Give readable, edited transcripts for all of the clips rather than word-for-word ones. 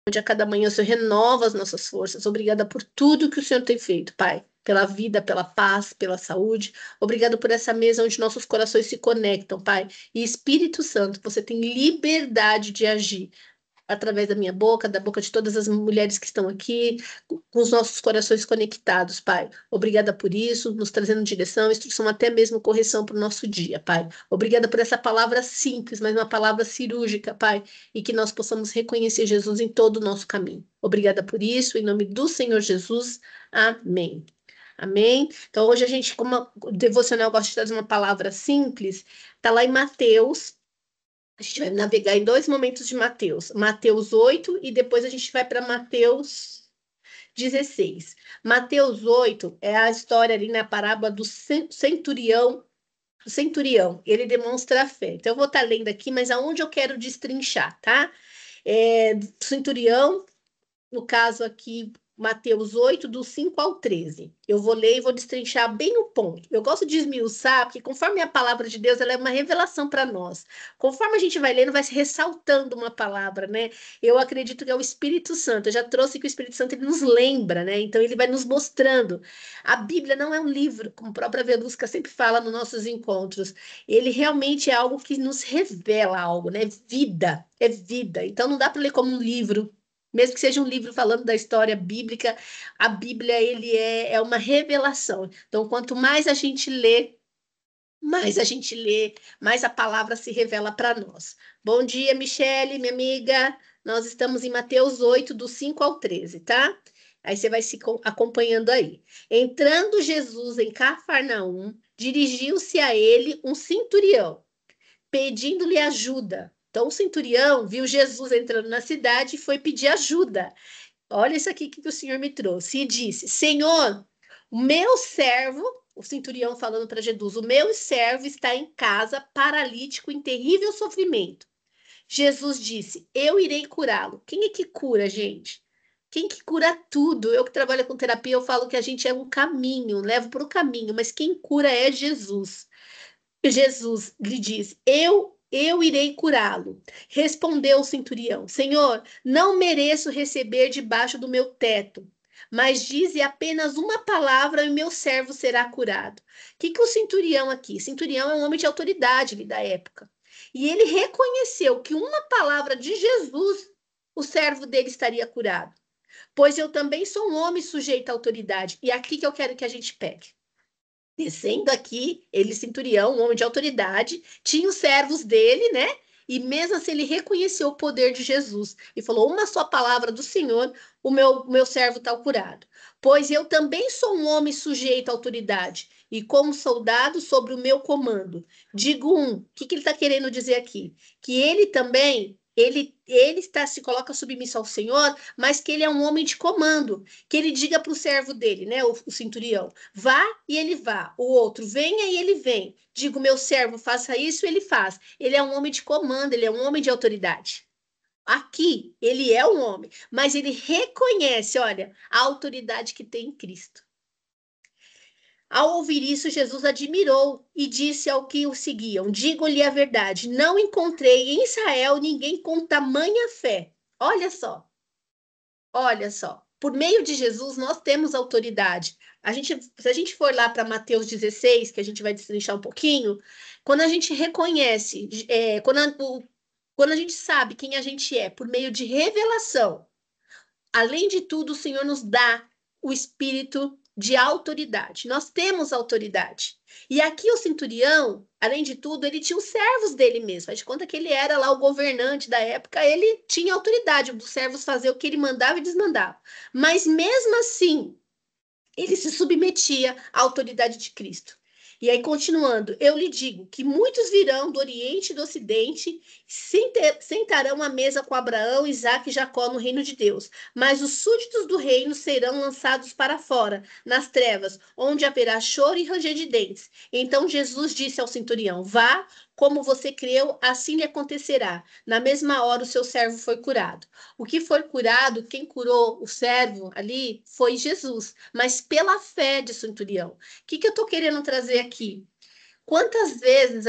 onde a cada manhã o Senhor renova as nossas forças. Obrigada por tudo que o Senhor tem feito, Pai. Pela vida, pela paz, pela saúde. Obrigado por essa mesa onde nossos corações se conectam, Pai. E Espírito Santo, você tem liberdade de agir através da minha boca, da boca de todas as mulheres que estão aqui, com os nossos corações conectados, Pai. Obrigada por isso, nos trazendo direção, instrução, até mesmo correção para o nosso dia, Pai. Obrigada por essa palavra simples, mas uma palavra cirúrgica, Pai, e que nós possamos reconhecer Jesus em todo o nosso caminho. Obrigada por isso, em nome do Senhor Jesus. Amém. Amém? Então, hoje a gente, como o devocional gosta de trazer uma palavra simples, está lá em Mateus. A gente vai navegar em dois momentos de Mateus. Mateus 8 e depois a gente vai para Mateus 16. Mateus 8 é a história ali na parábola do centurião. O centurião, ele demonstra a fé. Então, eu vou estar lendo aqui, mas aonde eu quero destrinchar, tá? Centurião, no caso aqui, Mateus 8, do 5 ao 13. Eu vou ler e vou destrinchar bem o ponto. Eu gosto de esmiuçar, porque conforme a palavra de Deus, ela é uma revelação para nós. Conforme a gente vai lendo, vai se ressaltando uma palavra, né? Eu acredito que é o Espírito Santo. Eu já trouxe que o Espírito Santo ele nos lembra, né? Então ele vai nos mostrando. A Bíblia não é um livro, como a própria Velusca sempre fala nos nossos encontros. Ele realmente é algo que nos revela algo, né? Vida, é vida. Então não dá para ler como um livro. Mesmo que seja um livro falando da história bíblica, a Bíblia ele é uma revelação. Então, quanto mais a gente lê, mais a palavra se revela para nós. Bom dia, Michele, minha amiga. Nós estamos em Mateus 8, do 5 ao 13, tá? Aí você vai se acompanhando aí. Entrando Jesus em Cafarnaum, dirigiu-se a ele um centurião, pedindo-lhe ajuda. Então, o centurião viu Jesus entrando na cidade e foi pedir ajuda. Olha isso aqui que o Senhor me trouxe. E disse: Senhor, o meu servo, o centurião falando para Jesus, o meu servo está em casa, paralítico, em terrível sofrimento. Jesus disse: Eu irei curá-lo. Quem é que cura, gente? Quem que cura tudo? Eu que trabalho com terapia, eu falo que a gente é um caminho, levo para o caminho, mas quem cura é Jesus. Jesus lhe diz: Eu irei curá-lo. Respondeu o centurião: Senhor, não mereço receber debaixo do meu teto, mas dize apenas uma palavra e o meu servo será curado. O que o centurião aqui? Centurião é um homem de autoridade ali da época. E ele reconheceu que uma palavra de Jesus, o servo dele estaria curado. Pois eu também sou um homem sujeito à autoridade. E é aqui que eu quero que a gente pegue. Descendo aqui, ele, centurião, um homem de autoridade, tinha os servos dele, né? E mesmo assim ele reconheceu o poder de Jesus e falou: Uma só palavra do Senhor, o meu servo está curado. Pois eu também sou um homem sujeito à autoridade e como soldado sobre o meu comando. Digo o que ele está querendo dizer aqui? Que ele também, ele se coloca submisso ao Senhor, mas que ele é um homem de comando. Que ele diga para o servo dele, né, o centurião: Vá e ele vá. O outro, venha e ele vem. Digo, meu servo, faça isso, ele faz. Ele é um homem de comando, ele é um homem de autoridade. Aqui, ele é um homem, mas ele reconhece, olha, a autoridade que tem em Cristo. Ao ouvir isso, Jesus admirou e disse ao que o seguiam: Digo-lhe a verdade, não encontrei em Israel ninguém com tamanha fé. Olha só. Olha só, por meio de Jesus nós temos autoridade. Se a gente for lá para Mateus 16, que a gente vai destrinchar um pouquinho, quando a gente reconhece, quando a gente sabe quem a gente é por meio de revelação, além de tudo, o Senhor nos dá o espírito de autoridade. Nós temos autoridade. E aqui o centurião, além de tudo, ele tinha os servos dele mesmo. Faz de conta que ele era lá o governante da época, ele tinha autoridade, os servos faziam o que ele mandava e desmandava. Mas mesmo assim, ele se submetia à autoridade de Cristo. E aí, continuando, eu lhe digo que muitos virão do Oriente e do Ocidente, sentarão à mesa com Abraão, Isaque e Jacó no reino de Deus. Mas os súditos do reino serão lançados para fora, nas trevas, onde haverá choro e ranger de dentes. Então Jesus disse ao centurião: Vá, como você creu, assim lhe acontecerá. Na mesma hora, o seu servo foi curado. O que foi curado, quem curou o servo ali, foi Jesus, mas pela fé de centurião. O que eu estou querendo trazer aqui? Quantas vezes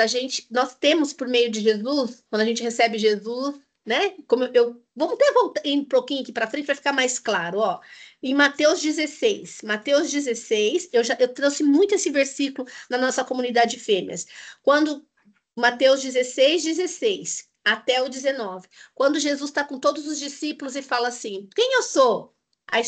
nós temos por meio de Jesus, quando a gente recebe Jesus, né? Vamos até voltar um pouquinho aqui para frente para ficar mais claro, ó. Em Mateus 16, eu trouxe muito esse versículo na nossa comunidade de fêmeas. Quando Mateus 16 até o 19, quando Jesus está com todos os discípulos e fala assim: quem eu sou? Aí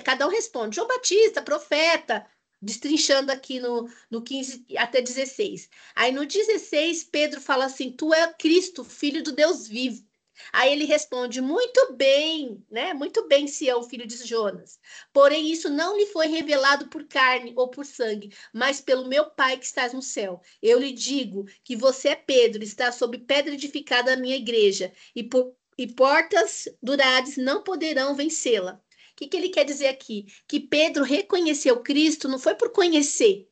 cada um responde: João Batista, profeta, destrinchando aqui no 15 até 16. Aí no 16, Pedro fala assim: tu é Cristo, filho do Deus vivo. Aí ele responde: muito bem, né? Muito bem, Sião, filho de Jonas. Porém, isso não lhe foi revelado por carne ou por sangue, mas pelo meu Pai que estás no céu. Eu lhe digo que você é Pedro, está sob pedra edificada a minha igreja, e portas durais não poderão vencê-la. O que ele quer dizer aqui? Que Pedro reconheceu Cristo não foi por conhecer,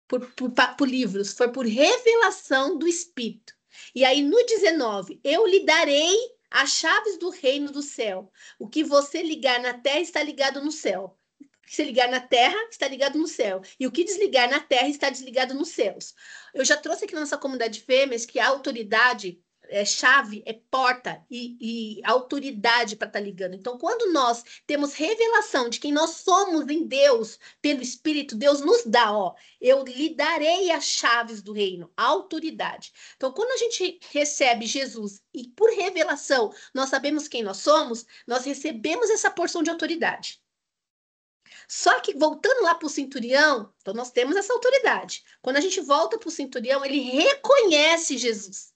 por livros, foi por revelação do Espírito. E aí no 19, eu lhe darei as chaves do reino do céu. O que você ligar na terra está ligado no céu. Se ligar na terra, está ligado no céu. E o que desligar na terra está desligado nos céus. Eu já trouxe aqui na nossa comunidade de fêmeas que a autoridade chave, é porta e autoridade para estar ligando. Então, quando nós temos revelação de quem nós somos em Deus, pelo Espírito, Deus nos dá, ó, eu lhe darei as chaves do reino, a autoridade. Então, quando a gente recebe Jesus e por revelação nós sabemos quem nós somos, nós recebemos essa porção de autoridade. Só que voltando lá para o centurião, então nós temos essa autoridade. Quando a gente volta para o centurião, ele reconhece Jesus.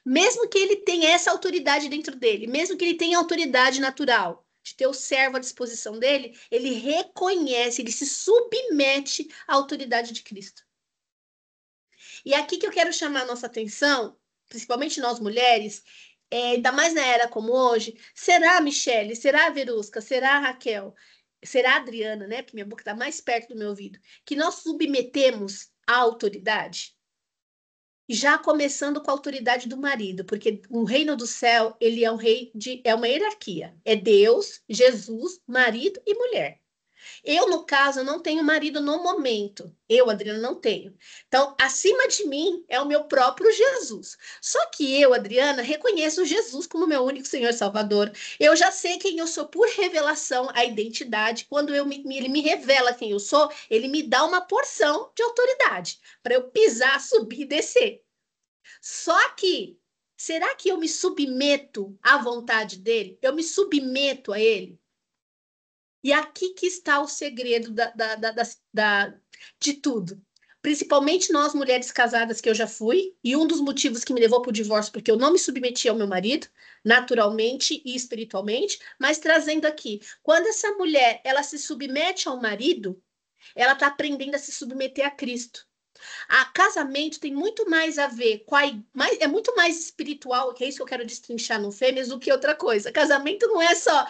Mesmo que ele tenha essa autoridade dentro dele, mesmo que ele tenha autoridade natural de ter o servo à disposição dele, ele reconhece, ele se submete à autoridade de Cristo. E aqui que eu quero chamar a nossa atenção, principalmente nós mulheres, ainda mais na era como hoje, será a Michele, será a Verusca, será a Raquel, será a Adriana, né? Porque minha boca está mais perto do meu ouvido, que nós submetemos à autoridade? Já começando com a autoridade do marido, porque o reino do céu, ele é é uma hierarquia. É Deus, Jesus, marido e mulher. Eu, no caso, não tenho marido no momento. Eu, Adriana, não tenho. Então, acima de mim é o meu próprio Jesus. Só que eu, Adriana, reconheço Jesus como meu único Senhor e Salvador. Eu já sei quem eu sou por revelação, a identidade. Quando ele me revela quem eu sou, ele me dá uma porção de autoridade para eu pisar, subir e descer. Só que, será que eu me submeto à vontade dele? Eu me submeto a ele? E aqui que está o segredo de tudo. Principalmente nós, mulheres casadas, que eu já fui, e um dos motivos que me levou para o divórcio, porque eu não me submeti ao meu marido, naturalmente e espiritualmente, mas trazendo aqui, quando essa mulher, ela se submete ao marido, ela está aprendendo a se submeter a Cristo. A casamento tem muito mais a ver com é muito mais espiritual, que é isso que eu quero destrinchar no Fêmeas, do que outra coisa. Casamento não é só,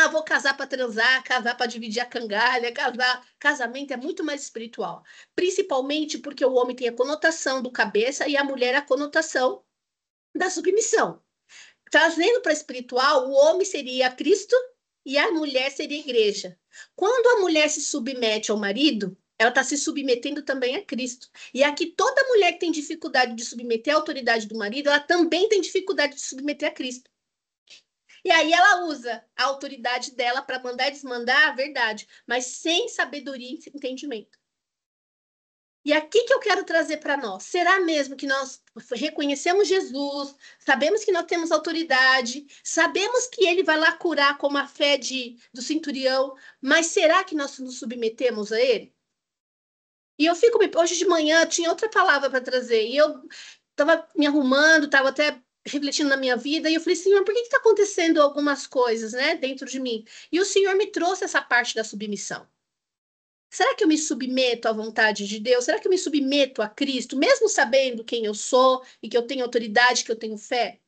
vou casar para transar, casar para dividir a cangalha, casar. Casamento é muito mais espiritual, principalmente porque o homem tem a conotação do cabeça e a mulher a conotação da submissão. Trazendo para espiritual, o homem seria Cristo e a mulher seria a igreja. Quando a mulher se submete ao marido, ela está se submetendo também a Cristo. E aqui toda mulher que tem dificuldade de submeter a autoridade do marido, ela também tem dificuldade de submeter a Cristo. E aí ela usa a autoridade dela para mandar e desmandar a verdade, mas sem sabedoria e entendimento. E aqui que eu quero trazer para nós. Será mesmo que nós reconhecemos Jesus, sabemos que nós temos autoridade, sabemos que ele vai lá curar como a fé do centurião, mas será que nós nos submetemos a ele? E eu fico, hoje de manhã eu tinha outra palavra para trazer, e eu estava me arrumando, estava até refletindo na minha vida, e eu falei, Senhor, por que está acontecendo algumas coisas, né, dentro de mim? E o Senhor me trouxe essa parte da submissão. Será que eu me submeto à vontade de Deus? Será que eu me submeto a Cristo, mesmo sabendo quem eu sou e que eu tenho autoridade, que eu tenho fé?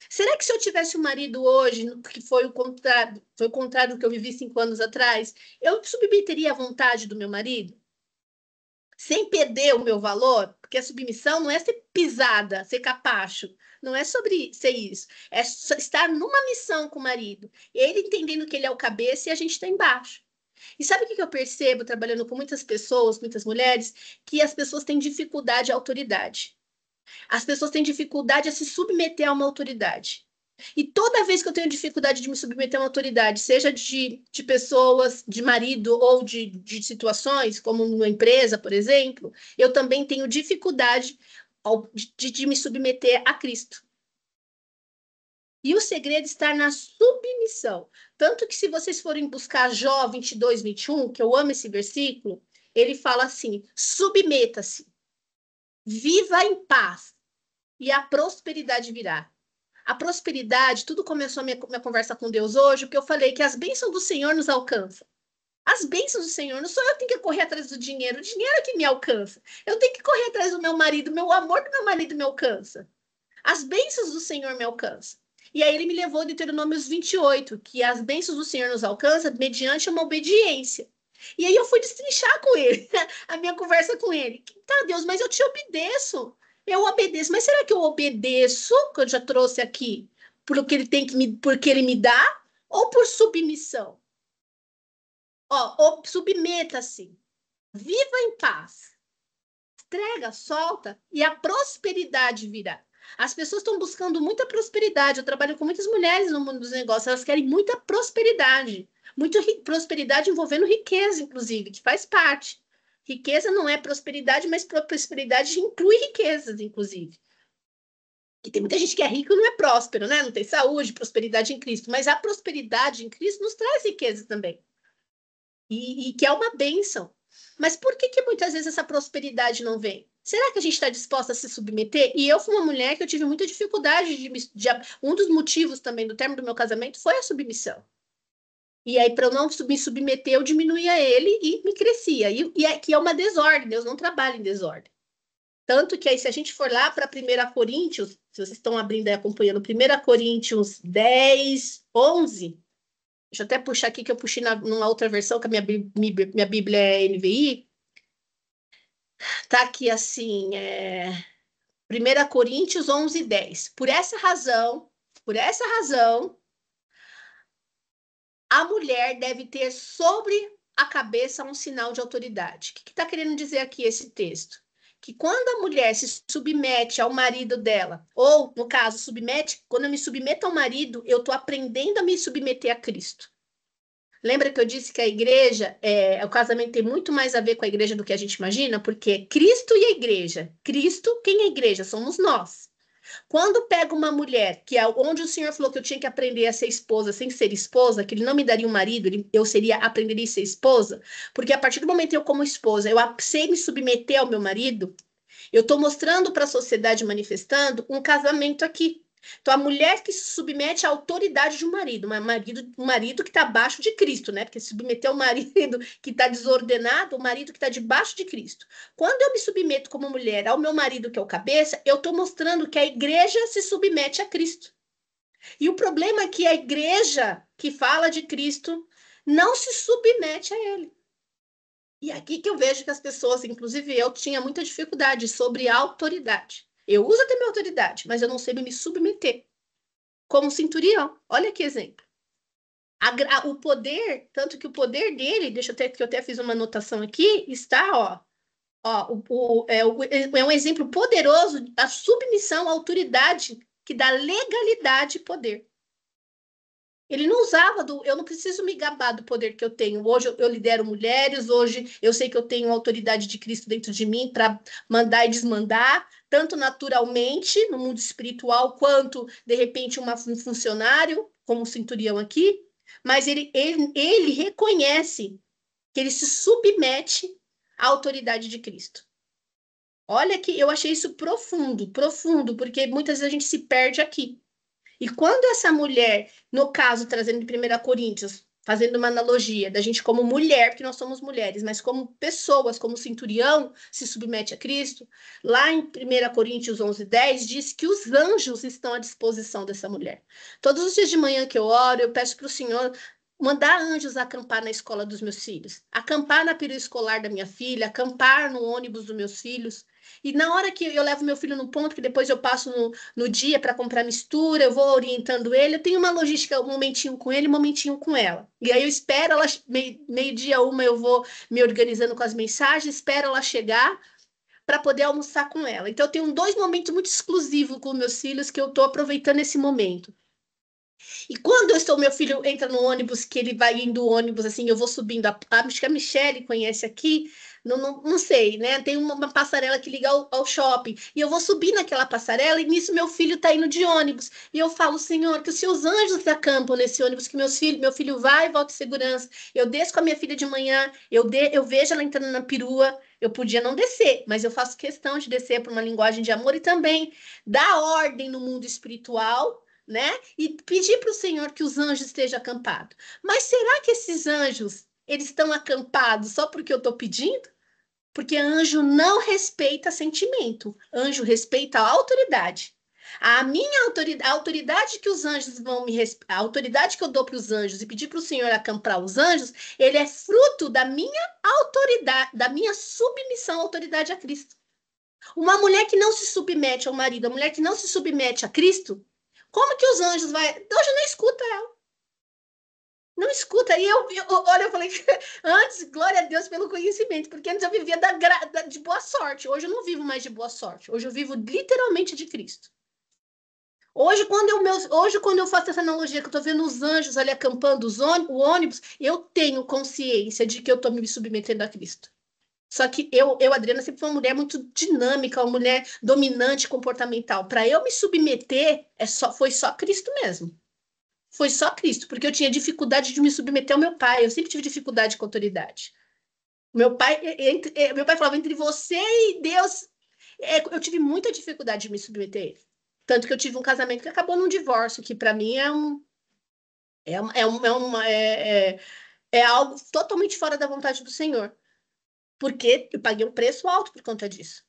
Será que se eu tivesse um marido hoje, que foi o contrário do que eu vivi 5 anos atrás, eu me submeteria à vontade do meu marido? Sem perder o meu valor? Porque a submissão não é ser pisada, ser capacho. Não é sobre ser isso. É estar numa missão com o marido. Ele entendendo que ele é o cabeça e a gente está embaixo. E sabe o que eu percebo trabalhando com muitas pessoas, muitas mulheres? Que as pessoas têm dificuldade à autoridade. As pessoas têm dificuldade a se submeter a uma autoridade. E toda vez que eu tenho dificuldade de me submeter a uma autoridade, seja de pessoas, de marido ou de situações, como numa empresa, por exemplo, eu também tenho dificuldade de me submeter a Cristo. E o segredo está na submissão. Tanto que se vocês forem buscar Jó 22, 21, que eu amo esse versículo, ele fala assim, submeta-se, viva em paz, e a prosperidade virá. A prosperidade, tudo começou a minha conversa com Deus hoje, porque eu falei que as bênçãos do Senhor nos alcançam. As bênçãos do Senhor, não sou eu que tenho que correr atrás do dinheiro, o dinheiro é que me alcança. Eu tenho que correr atrás do meu marido, meu amor do meu marido me alcança. As bênçãos do Senhor me alcançam. E aí ele me levou a Deuteronômios 28, que as bênçãos do Senhor nos alcançam mediante uma obediência. E aí eu fui destrinchar com ele, a minha conversa com ele. Tá, Deus, mas eu te obedeço. Eu obedeço, mas será que eu obedeço, que eu já trouxe aqui, porque ele tem que porque ele me dá, ou por submissão? Ó, submeta-se, viva em paz, entrega, solta, e a prosperidade virá. As pessoas estão buscando muita prosperidade. Eu trabalho com muitas mulheres no mundo dos negócios, elas querem muita prosperidade. Muita prosperidade envolvendo riqueza, inclusive, que faz parte. Riqueza não é prosperidade, mas prosperidade inclui riquezas, inclusive. E tem muita gente que é rico e não é próspero, né? Não tem saúde, prosperidade em Cristo. Mas a prosperidade em Cristo nos traz riqueza também. E que é uma bênção. Mas por que muitas vezes essa prosperidade não vem? Será que a gente está disposta a se submeter? E eu fui uma mulher que eu tive muita dificuldade um dos motivos também do término do meu casamento foi a submissão. E aí, para eu não me submeter, eu diminuía ele e me crescia. E aqui é uma desordem, Deus não trabalha em desordem. Tanto que aí, se a gente for lá para 1 Coríntios, se vocês estão abrindo e acompanhando, 1 Coríntios 10, 11, deixa eu até puxar aqui, que eu puxei numa outra versão, que a minha Bíblia é NVI, tá aqui assim, 1 Coríntios 11, 10. Por essa razão, a mulher deve ter sobre a cabeça um sinal de autoridade. O que está querendo dizer aqui esse texto? Que quando a mulher se submete ao marido dela, ou, no caso, quando eu me submeto ao marido, eu estou aprendendo a me submeter a Cristo. Lembra que eu disse que a igreja, o casamento tem muito mais a ver com a igreja do que a gente imagina? Porque é Cristo e a igreja. Cristo, quem é a igreja? Somos nós. Quando pega uma mulher, que é onde o Senhor falou que eu tinha que aprender a ser esposa sem ser esposa, que ele não me daria um marido, eu aprenderia a ser esposa, porque a partir do momento eu como esposa, eu sei me submeter ao meu marido, eu estou mostrando para a sociedade, manifestando um casamento aqui. Então, a mulher que se submete à autoridade de um marido que está abaixo de Cristo, né? Porque se submeter ao marido que está desordenado, o marido que está debaixo de Cristo. Quando eu me submeto como mulher ao meu marido, que é o cabeça, eu estou mostrando que a igreja se submete a Cristo. E o problema é que a igreja que fala de Cristo não se submete a ele. E aqui que eu vejo que as pessoas, inclusive eu, tinha muita dificuldade sobre a autoridade. Eu uso até minha autoridade, mas eu não sei me submeter. Como centurião. Olha que exemplo. O poder, tanto que o poder dele, que eu até fiz uma anotação aqui, está, é um exemplo poderoso da submissão à autoridade que dá legalidade e poder. Ele não usava eu não preciso me gabar do poder que eu tenho. Hoje eu lidero mulheres, hoje eu sei que eu tenho a autoridade de Cristo dentro de mim para mandar e desmandar, tanto naturalmente no mundo espiritual, quanto de repente um funcionário, como um centurião aqui, mas ele reconhece que ele se submete à autoridade de Cristo. Olha que eu achei isso profundo, profundo, porque muitas vezes a gente se perde aqui. E quando essa mulher, no caso, trazendo de 1 Coríntios, fazendo uma analogia da gente como mulher, porque nós somos mulheres, mas como pessoas, como centurião, se submete a Cristo, lá em 1 Coríntios 11, 10, diz que os anjos estão à disposição dessa mulher. Todos os dias de manhã que eu oro, eu peço para o Senhor mandar anjos acampar na escola dos meus filhos, acampar na período escolar da minha filha, acampar no ônibus dos meus filhos. E na hora que eu levo meu filho no ponto, que depois eu passo no dia para comprar mistura, eu vou orientando ele, eu tenho uma logística, um momentinho com ele, um momentinho com ela. E aí eu espero ela, meio-dia, uma, eu vou me organizando com as mensagens, espero ela chegar para poder almoçar com ela. Então eu tenho 2 momentos muito exclusivos com meus filhos que eu estou aproveitando esse momento. E quando meu filho entra no ônibus, que ele vai indo o ônibus, assim, eu vou subindo, acho que a Michelle conhece aqui, não sei, né? Tem uma passarela que liga ao shopping, e eu vou subir naquela passarela, e nisso meu filho tá indo de ônibus. E eu falo, Senhor, que os seus anjos acampam nesse ônibus, que meu filho vai e volta em segurança. Eu desço com a minha filha de manhã, eu vejo ela entrando na perua, eu podia não descer, mas eu faço questão de descer por uma linguagem de amor e também dar ordem no mundo espiritual, né? E pedir para o Senhor que os anjos estejam acampados. Mas será que esses anjos, eles estão acampados só porque eu estou pedindo? Porque anjo não respeita sentimento. Anjo respeita a autoridade. A minha autoridade, a autoridade que os anjos vão me a autoridade que eu dou para os anjos e pedir para o Senhor acampar os anjos, ele é fruto da minha autoridade, da minha submissão à autoridade a Cristo. Uma mulher que não se submete ao marido, a mulher que não se submete a Cristo, como que os anjos vai? Hoje não escuta ela. Não escuta. E olha, eu falei, antes, glória a Deus pelo conhecimento, porque antes eu vivia de boa sorte. Hoje eu não vivo mais de boa sorte. Hoje eu vivo literalmente de Cristo. Hoje, quando eu faço essa analogia, que eu estou vendo os anjos ali acampando o ônibus, eu tenho consciência de que eu estou me submetendo a Cristo. Só que Adriana, sempre fui uma mulher muito dinâmica, uma mulher dominante comportamental. Para eu me submeter, foi só Cristo mesmo. Foi só Cristo, porque eu tinha dificuldade de me submeter ao meu pai. Eu sempre tive dificuldade com autoridade. Meu pai falava entre você e Deus. Eu tive muita dificuldade de me submeter a ele. Tanto que eu tive um casamento que acabou num divórcio, que para mim é algo totalmente fora da vontade do Senhor. Porque eu paguei um preço alto por conta disso.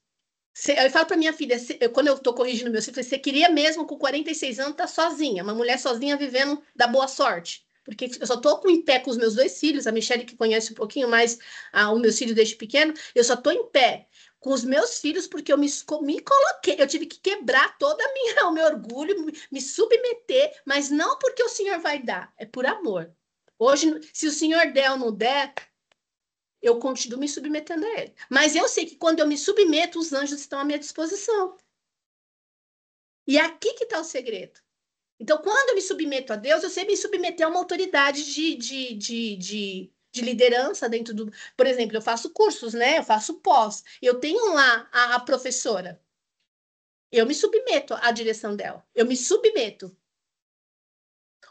Eu falo para minha filha, quando eu estou corrigindo meu filho, você queria mesmo com 46 anos estar sozinha, uma mulher sozinha vivendo da boa sorte. Porque eu só estou em pé com os meus dois filhos, a Michelle que conhece um pouquinho mais os meus filhos desde pequeno, eu só estou em pé com os meus filhos porque eu me coloquei, eu tive que quebrar o meu orgulho, me submeter, mas não porque o Senhor vai dar, é por amor. Hoje, se o Senhor der ou não der, eu continuo me submetendo a ele. Mas eu sei que quando eu me submeto, os anjos estão à minha disposição. E aqui que está o segredo. Então, quando eu me submeto a Deus, eu sei me submeter a uma autoridade de liderança dentro do. Por exemplo, eu faço cursos, né? Eu faço pós. Eu tenho lá a professora. Eu me submeto à direção dela. Eu me submeto.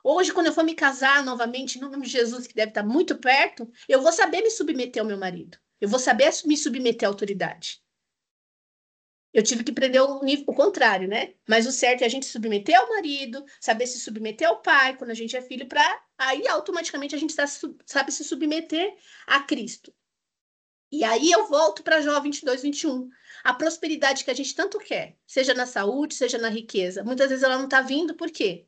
Hoje, quando eu for me casar novamente, em nome de Jesus, que deve estar muito perto, eu vou saber me submeter ao meu marido. Eu vou saber me submeter à autoridade. Eu tive que aprender o contrário, né? Mas o certo é a gente submeter ao marido, saber se submeter ao pai quando a gente é filho, para aí automaticamente a gente sabe se submeter a Cristo. E aí eu volto para Jó 22, 21. A prosperidade que a gente tanto quer, seja na saúde, seja na riqueza, muitas vezes ela não está vindo, por quê?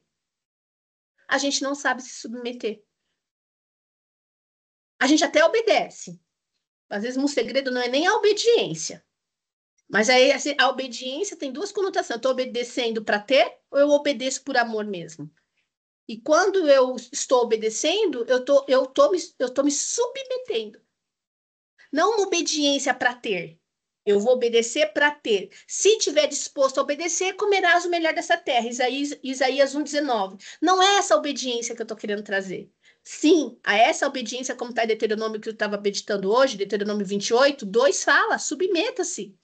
A gente não sabe se submeter. A gente até obedece. Às vezes, um segredo não é nem a obediência. Mas aí assim, a obediência tem duas conotações. Eu estou obedecendo para ter ou eu obedeço por amor mesmo? E quando eu estou obedecendo, eu tô me submetendo. Não uma obediência para ter. Eu vou obedecer para ter. Se tiver disposto a obedecer, comerás o melhor dessa terra. Isaías 1,19. Não é essa obediência que eu estou querendo trazer. Sim, a essa obediência, como está em Deuteronômio que eu estava meditando hoje, Deuteronômio 28, 2 fala, submeta-se.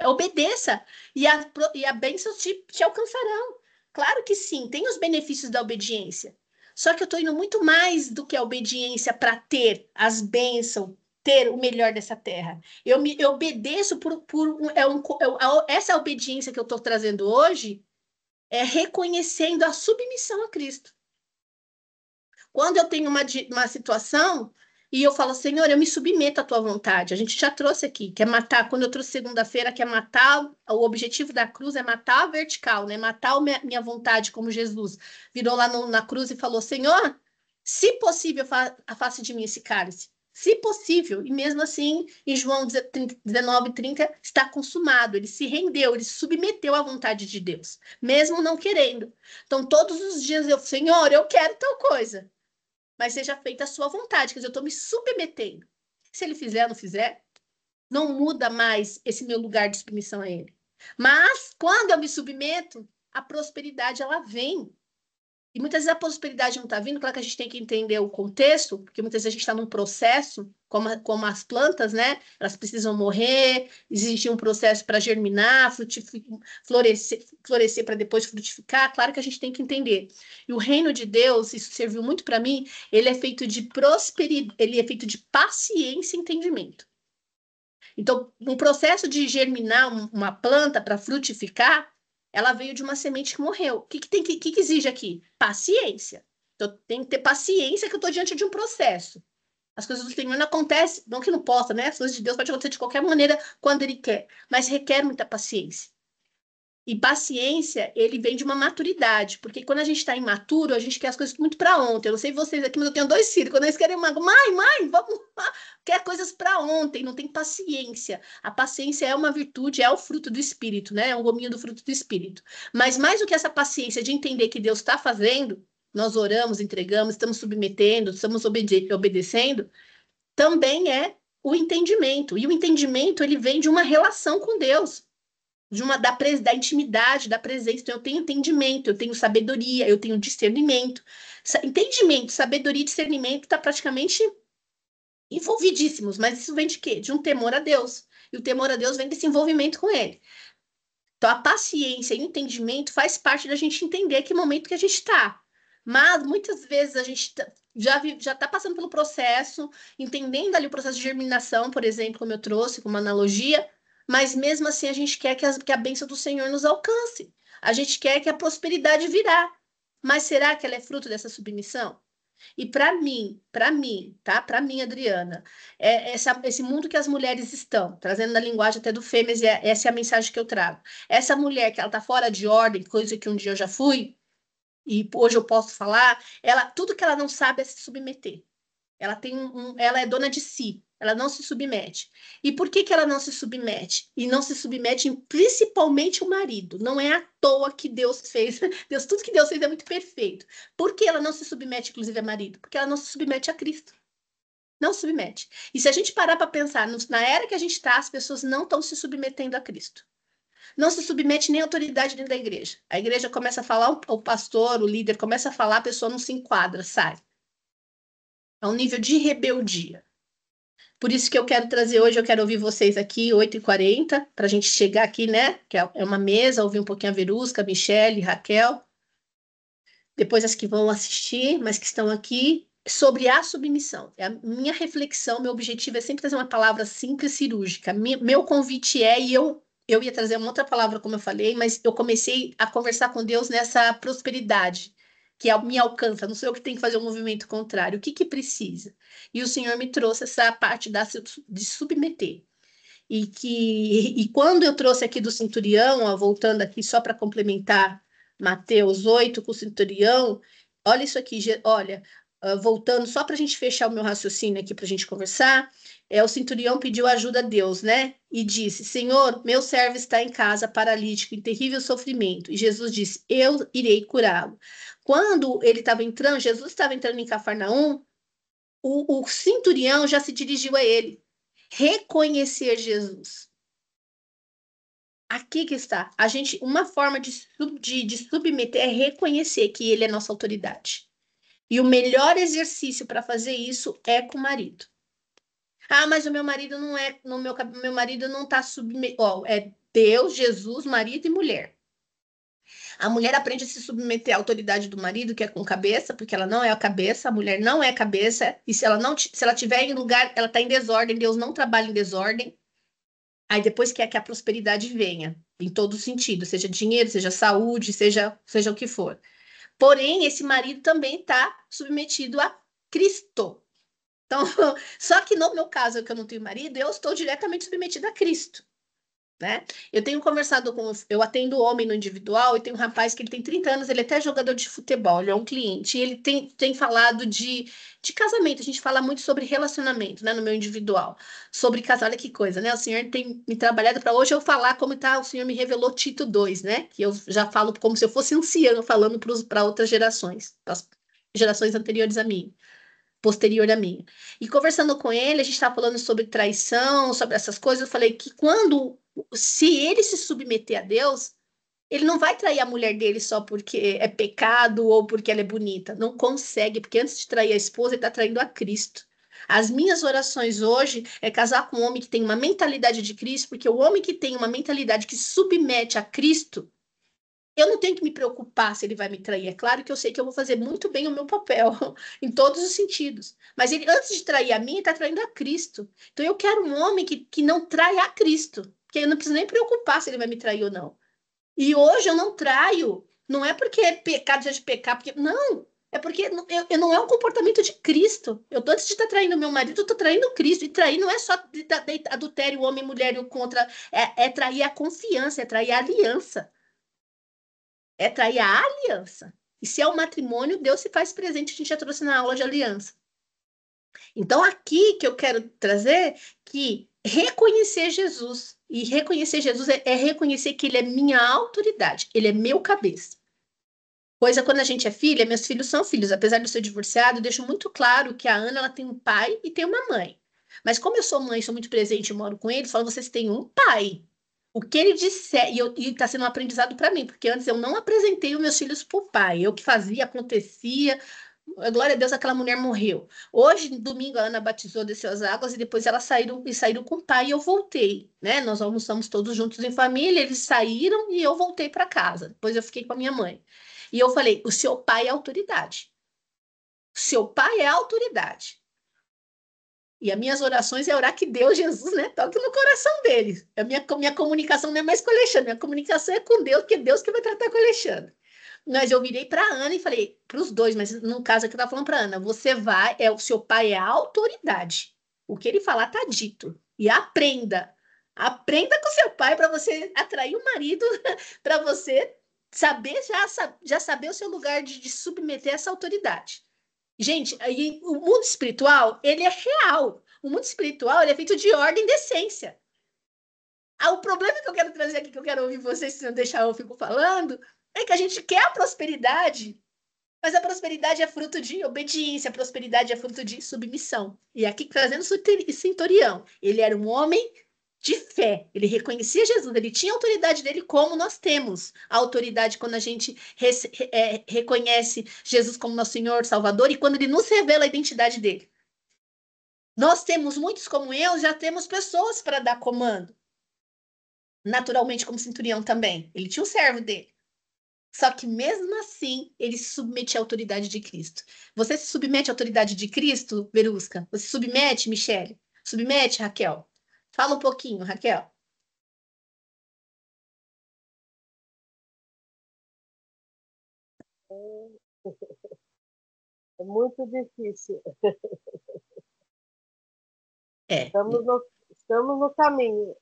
Obedeça e a bênção te alcançarão. Claro que sim, tem os benefícios da obediência. Só que eu estou indo muito mais do que a obediência para ter as bênçãos, ter o melhor dessa terra. Eu obedeço essa obediência que eu estou trazendo hoje é reconhecendo a submissão a Cristo. Quando eu tenho uma situação e eu falo, Senhor, eu me submeto à tua vontade. A gente já trouxe aqui, que é matar, quando eu trouxe segunda-feira, que é matar, o objetivo da cruz é matar a vertical, né? Matar a minha vontade, como Jesus virou lá na cruz e falou, Senhor, se possível, afaste de mim esse cálice. Se possível, e mesmo assim, em João 19:30, está consumado. Ele se rendeu, ele se submeteu à vontade de Deus, mesmo não querendo. Então, todos os dias Senhor, eu quero tal coisa, mas seja feita a sua vontade, quer dizer, eu estou me submetendo. Se ele fizer ou não fizer, não muda mais esse meu lugar de submissão a ele. Mas, quando eu me submeto, a prosperidade, ela vem. E muitas vezes a prosperidade não está vindo, claro que a gente tem que entender o contexto, porque muitas vezes a gente está num processo, como as plantas, né? Elas precisam morrer, existe um processo para germinar, florescer para depois frutificar. Claro que a gente tem que entender. E o reino de Deus, isso serviu muito para mim, ele é feito de prosperidade, ele é feito de paciência e entendimento. Então, um processo de germinar uma planta para frutificar, ela veio de uma semente que morreu. O que exige aqui? Paciência. Então, tem que ter paciência que eu estou diante de um processo. As coisas do Senhor não acontecem, não que não possa, né? As coisas de Deus podem acontecer de qualquer maneira quando Ele quer, mas requer muita paciência. E paciência, ele vem de uma maturidade, porque quando a gente está imaturo, a gente quer as coisas muito para ontem. Eu não sei vocês aqui, mas eu tenho 2 filhos. Quando eles querem uma. Mãe, vamos lá. Quer coisas para ontem, não tem paciência. A paciência é uma virtude, é o fruto do espírito, né? É um gominho do fruto do espírito. Mas mais do que essa paciência de entender que Deus está fazendo, nós oramos, entregamos, estamos submetendo, estamos obedecendo, também é o entendimento. E o entendimento, ele vem de uma relação com Deus da intimidade, da presença. Então, eu tenho entendimento, eu tenho sabedoria, eu tenho discernimento. Entendimento, sabedoria e discernimento está praticamente envolvidíssimos, mas isso vem de quê? De um temor a Deus. E o temor a Deus vem desse envolvimento com Ele. Então, a paciência e o entendimento faz parte da gente entender que momento que a gente está. Mas, muitas vezes, a gente já está passando pelo processo, entendendo ali o processo de germinação, por exemplo, como eu trouxe, como analogia, mas mesmo assim a gente quer que a bênção do Senhor nos alcance. A gente quer que a prosperidade virá. Mas será que ela é fruto dessa submissão? E para mim, tá? Para mim, Adriana, esse mundo que as mulheres estão, trazendo na linguagem até do Fêmeas, essa é a mensagem que eu trago. Essa mulher que ela tá fora de ordem, coisa que um dia eu já fui, e hoje eu posso falar, tudo que ela não sabe é se submeter. Ela é dona de si, ela não se submete. E por que ela não se submete? E não se submete principalmente o marido. Não é à toa que Deus fez. Tudo que Deus fez é muito perfeito. Por que ela não se submete, inclusive, a marido? Porque ela não se submete a Cristo. Não se submete. E se a gente parar para pensar, na era que a gente está, as pessoas não estão se submetendo a Cristo. Não se submete nem a autoridade dentro da igreja. A igreja começa a falar, o pastor, o líder começa a falar, a pessoa não se enquadra, sai. É um nível de rebeldia. Por isso que eu quero trazer hoje, eu quero ouvir vocês aqui, 8h40, para a gente chegar aqui, né? Que é uma mesa, ouvir um pouquinho a Verusca, a Michele, Raquel. Depois as que vão assistir, mas que estão aqui, sobre a submissão. É a minha reflexão, meu objetivo é sempre trazer uma palavra simples, cirúrgica. Meu convite eu ia trazer uma outra palavra, como eu falei, mas eu comecei a conversar com Deus nessa prosperidade que me alcança, não sou eu que tenho que fazer um movimento contrário. O que precisa? E o Senhor me trouxe essa parte de submeter. E quando eu trouxe aqui do centurião, ó, voltando aqui só para complementar Mateus 8 com o centurião, olha isso aqui, olha, voltando só para a gente fechar o meu raciocínio aqui para a gente conversar, o centurião pediu ajuda a Deus, né? E disse: Senhor, meu servo está em casa, paralítico, em terrível sofrimento. E Jesus disse: Eu irei curá-lo. Quando ele estava entrando, Jesus estava entrando em Cafarnaum, o centurião já se dirigiu a ele. Reconhecer Jesus. Aqui que está. Uma forma de submeter é reconhecer que ele é nossa autoridade. E o melhor exercício para fazer isso é com o marido. Ah, mas o meu marido não é, meu marido não está submetido. Oh, é Deus, Jesus, marido e mulher. A mulher aprende a se submeter à autoridade do marido, que é com cabeça, porque ela não é a cabeça, a mulher não é a cabeça, e se ela tiver em lugar, ela está em desordem, Deus não trabalha em desordem. Aí depois quer que a prosperidade venha, em todo sentido, seja dinheiro, seja saúde, seja o que for. Porém, esse marido também está submetido a Cristo. Então, só que no meu caso, que eu não tenho marido, eu estou diretamente submetida a Cristo. Né? Eu atendo homem no individual e tem um rapaz que ele tem 30 anos, ele é até jogador de futebol, ele é um cliente, e ele tem falado de casamento, a gente fala muito sobre relacionamento, né, no meu individual, sobre casal, olha que coisa, né, o senhor tem me trabalhado para hoje eu falar como tá, o senhor me revelou Tito 2, né, que eu já falo como se eu fosse anciã, falando para outras gerações, as gerações anteriores a mim, posterior a mim. E conversando com ele, a gente estava falando sobre traição, sobre essas coisas. Eu falei que se ele se submeter a Deus, Ele não vai trair a mulher dele só porque é pecado ou porque ela é bonita. Não consegue, porque antes de trair a esposa, ele está traindo a Cristo. As minhas orações hoje é casar com um homem que tem uma mentalidade de Cristo, porque o homem que tem uma mentalidade que submete a Cristo, eu não tenho que me preocupar se ele vai me trair. É claro que eu sei que eu vou fazer muito bem o meu papel, em todos os sentidos. Mas ele, antes de trair a mim, ele está traindo a Cristo. Então eu quero um homem que não trai a Cristo, porque eu não preciso nem preocupar se ele vai me trair ou não. E hoje eu não traio. Não é porque é pecado de pecar, porque não. É porque eu não é um comportamento de Cristo. Eu, antes de estar traindo meu marido, eu estou traindo Cristo. E trair não é só de adultério, homem, mulher e contra. É trair a confiança, é trair a aliança. É trair a aliança. E se é o matrimônio, Deus se faz presente. A gente já trouxe na aula de aliança. Então, aqui que eu quero trazer que reconhecer Jesus. E reconhecer Jesus é reconhecer que ele é minha autoridade, ele é meu cabeça. Coisa quando a gente é filha, meus filhos são filhos. Apesar de eu ser divorciado, eu deixo muito claro que a Ana ela tem um pai e tem uma mãe. Mas como eu sou mãe, sou muito presente e moro com eles, falo, vocês têm um pai. O que ele disser, e está sendo um aprendizado para mim, porque antes eu não apresentei os meus filhos para o pai. Eu que fazia, acontecia. Glória a Deus, aquela mulher morreu. Hoje, no domingo, a Ana batizou, desceu as águas e depois elas saíram com o pai e eu voltei, né? Nós almoçamos todos juntos em família, eles saíram e eu voltei para casa. Depois eu fiquei com a minha mãe. E eu falei: o seu pai é autoridade. O seu pai é autoridade. E as minhas orações é orar que Deus, Jesus, né, toque no coração dele. A minha comunicação não é mais com o Alexandre, minha comunicação é com Deus, porque é Deus que vai tratar com o Alexandre. Mas eu virei para a Ana e falei, para os dois, mas no caso aqui eu estava falando para a Ana, você vai, o seu pai é a autoridade. O que ele falar está dito. E aprenda. Aprenda com seu pai para você atrair o marido, para você saber, já saber o seu lugar de submeter essa autoridade. Gente, aí, o mundo espiritual, ele é real. O mundo espiritual, ele é feito de ordem e decência. O problema que eu quero trazer aqui, que eu quero ouvir vocês, se não deixar eu fico falando, é que a gente quer a prosperidade, mas a prosperidade é fruto de obediência, a prosperidade é fruto de submissão. E aqui trazendo Centurião, ele era um homem de fé, ele reconhecia Jesus, ele tinha a autoridade dele como nós temos a autoridade quando a gente reconhece Jesus como nosso Senhor, Salvador, e quando ele nos revela a identidade dele. Nós temos muitos como eu, já temos pessoas para dar comando, naturalmente como Centurião também, ele tinha um servo dele. Só que mesmo assim, ele se submete à autoridade de Cristo. Você se submete à autoridade de Cristo, Verusca? Você se submete, Michele? Submete, Raquel? Fala um pouquinho, Raquel. É muito difícil. É, Estamos no caminho.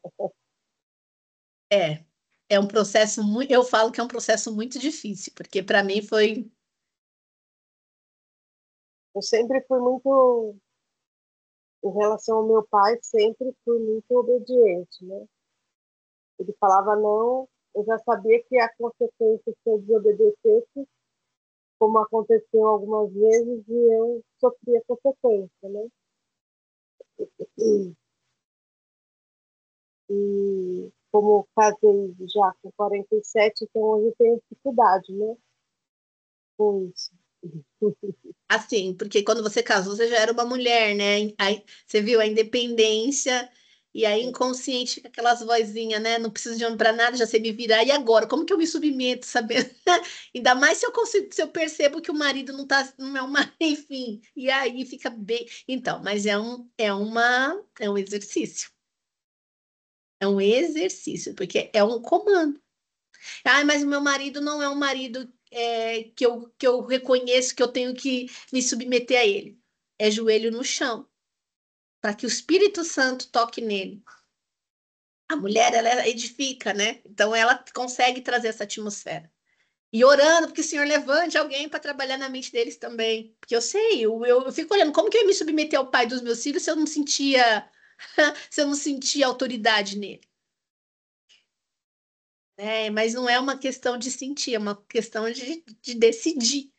é. É um processo muito. Eu falo que é um processo muito difícil, porque para mim foi. Eu sempre fui muito, em relação ao meu pai, sempre fui muito obediente, né? Ele falava não, eu já sabia que a consequência se eu desobedecesse, como aconteceu algumas vezes, e eu sofria a consequência, né? E como casei já com 47, então hoje eu tenho dificuldade, né? Com isso. Assim, porque quando você casou, você já era uma mulher, né? Aí você viu a independência, e aí inconsciente fica aquelas vozinhas, né? Não preciso de homem para nada, já sei me virar. E agora? Como que eu me submeto, sabendo? Ainda mais se eu consigo, se eu percebo que o marido não tá, não é uma, enfim. E aí fica bem. Então, mas é um exercício. É um exercício, porque é um comando. Ah, mas o meu marido não é um marido que eu reconheço que eu tenho que me submeter a ele. É joelho no chão, para que o Espírito Santo toque nele. A mulher, ela edifica, né? Então, ela consegue trazer essa atmosfera. E orando, porque o Senhor levante alguém para trabalhar na mente deles também. Porque eu sei, eu fico olhando, como que eu ia me submeter ao pai dos meus filhos se eu não sentia, se eu não sentia autoridade nele? Mas não é uma questão de sentir, é uma questão de decidir.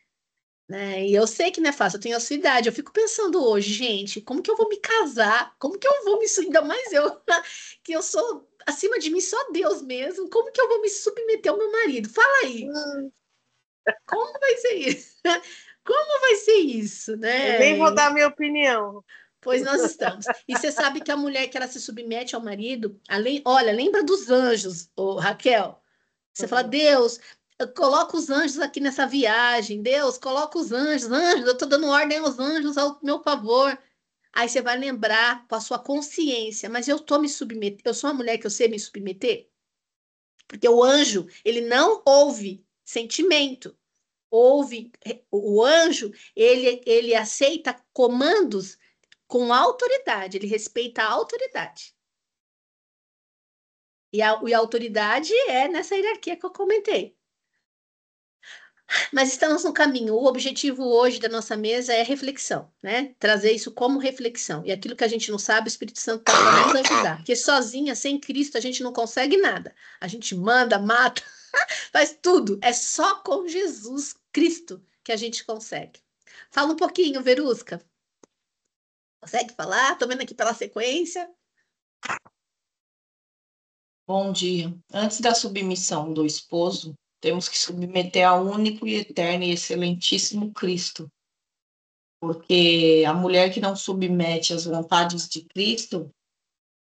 Né? E eu sei que não é fácil, eu tenho a sua idade. Eu fico pensando hoje, gente, como que eu vou me casar? Como que eu vou me. Ainda mais eu, que eu sou. acima de mim só Deus mesmo. Como que eu vou me submeter ao meu marido? Fala aí. Como vai ser isso? Como vai ser isso, Eu nem vou né? dar minha opinião. Pois nós estamos. E você sabe que a mulher que ela se submete ao marido, olha, lembra dos anjos, ô, Raquel? Você fala, Deus, coloca os anjos aqui nessa viagem. Deus, coloca os anjos. Anjos, eu estou dando ordem aos anjos ao meu favor. Aí você vai lembrar com a sua consciência, mas eu tô me submetendo, eu sou uma mulher que eu sei me submeter, porque o anjo, ele não ouve sentimento. Ouve, o anjo, ele aceita comandos com autoridade, ele respeita a autoridade. E a autoridade é nessa hierarquia que eu comentei. Mas estamos no caminho. O objetivo hoje da nossa mesa é reflexão, né? Trazer isso como reflexão. E aquilo que a gente não sabe, o Espírito Santo está para nos ajudar. Porque sozinha, sem Cristo, a gente não consegue nada. A gente manda, mata, faz tudo. É só com Jesus Cristo que a gente consegue. Fala um pouquinho, Verusca. Consegue falar? Estou vendo aqui pela sequência. Bom dia. Antes da submissão do esposo, temos que submeter ao único e eterno e excelentíssimo Cristo. Porque a mulher que não submete às vontades de Cristo,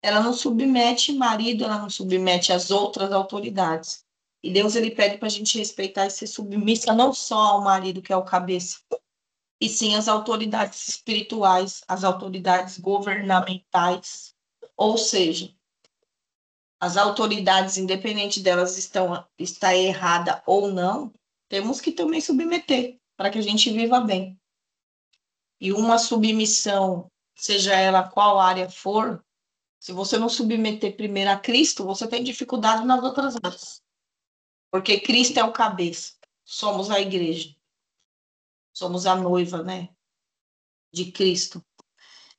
ela não submete marido, ela não submete às outras autoridades. E Deus, ele pede para a gente respeitar e ser submissa não só ao marido, que é o cabeça, e sim às autoridades espirituais, às autoridades governamentais. Ou seja, as autoridades, independente delas está errada ou não, temos que também submeter para que a gente viva bem. E uma submissão, seja ela qual área for, se você não submeter primeiro a Cristo, você tem dificuldade nas outras áreas. Porque Cristo é o cabeça, somos a igreja, somos a noiva, né, de Cristo.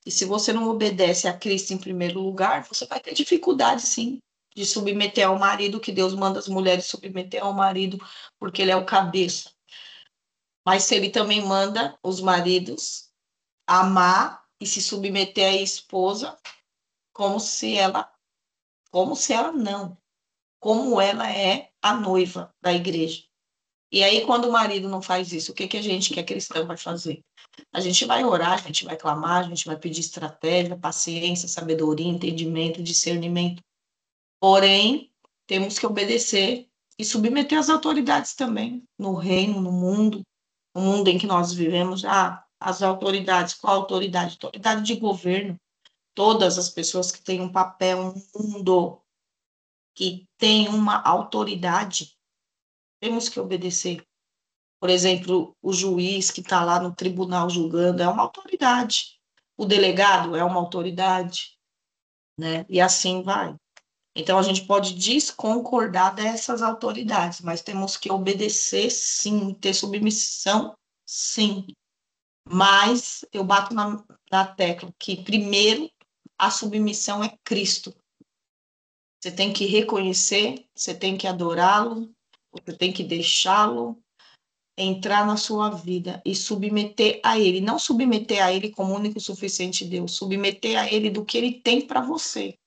E se você não obedece a Cristo em primeiro lugar, você vai ter dificuldade, sim, de submeter ao marido, que Deus manda as mulheres submeter ao marido, porque ele é o cabeça. Mas se ele também manda os maridos amar e se submeter à esposa como ela é a noiva da igreja. E aí, quando o marido não faz isso, o que a gente, que é cristão, vai fazer? A gente vai orar, a gente vai clamar, a gente vai pedir estratégia, paciência, sabedoria, entendimento, discernimento. Porém, temos que obedecer e submeter as autoridades também, no reino, no mundo em que nós vivemos. As autoridades, qual autoridade? Autoridade de governo. Todas as pessoas que têm um papel no mundo, que têm uma autoridade, temos que obedecer. Por exemplo, o juiz que está lá no tribunal julgando é uma autoridade. O delegado é uma autoridade, né? E assim vai. Então, a gente pode desconcordar dessas autoridades, mas temos que obedecer, sim, ter submissão, sim. Mas eu bato na tecla que, primeiro, a submissão é Cristo. Você tem que reconhecer, você tem que adorá-lo, você tem que deixá-lo entrar na sua vida e submeter a ele. Não submeter a ele como único e suficiente Deus, submeter a ele do que ele tem para você,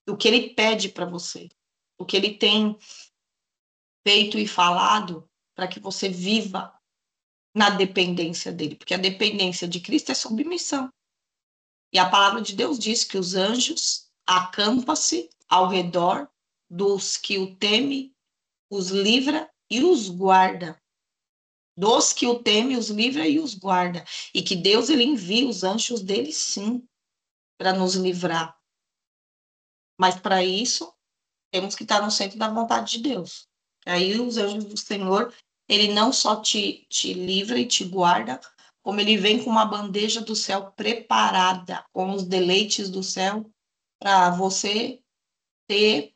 do que ele pede para você, do que ele tem feito e falado para que você viva na dependência dele, porque a dependência de Cristo é submissão. E a palavra de Deus diz que os anjos acampam-se ao redor dos que o temem, os livra e os guarda. Dos que o temem, os livra e os guarda. E que Deus, ele envia os anjos dele, sim, para nos livrar. Mas para isso, temos que estar no centro da vontade de Deus. Aí os anjos do Senhor, ele não só te livra e te guarda, como ele vem com uma bandeja do céu preparada, com os deleites do céu, para você ter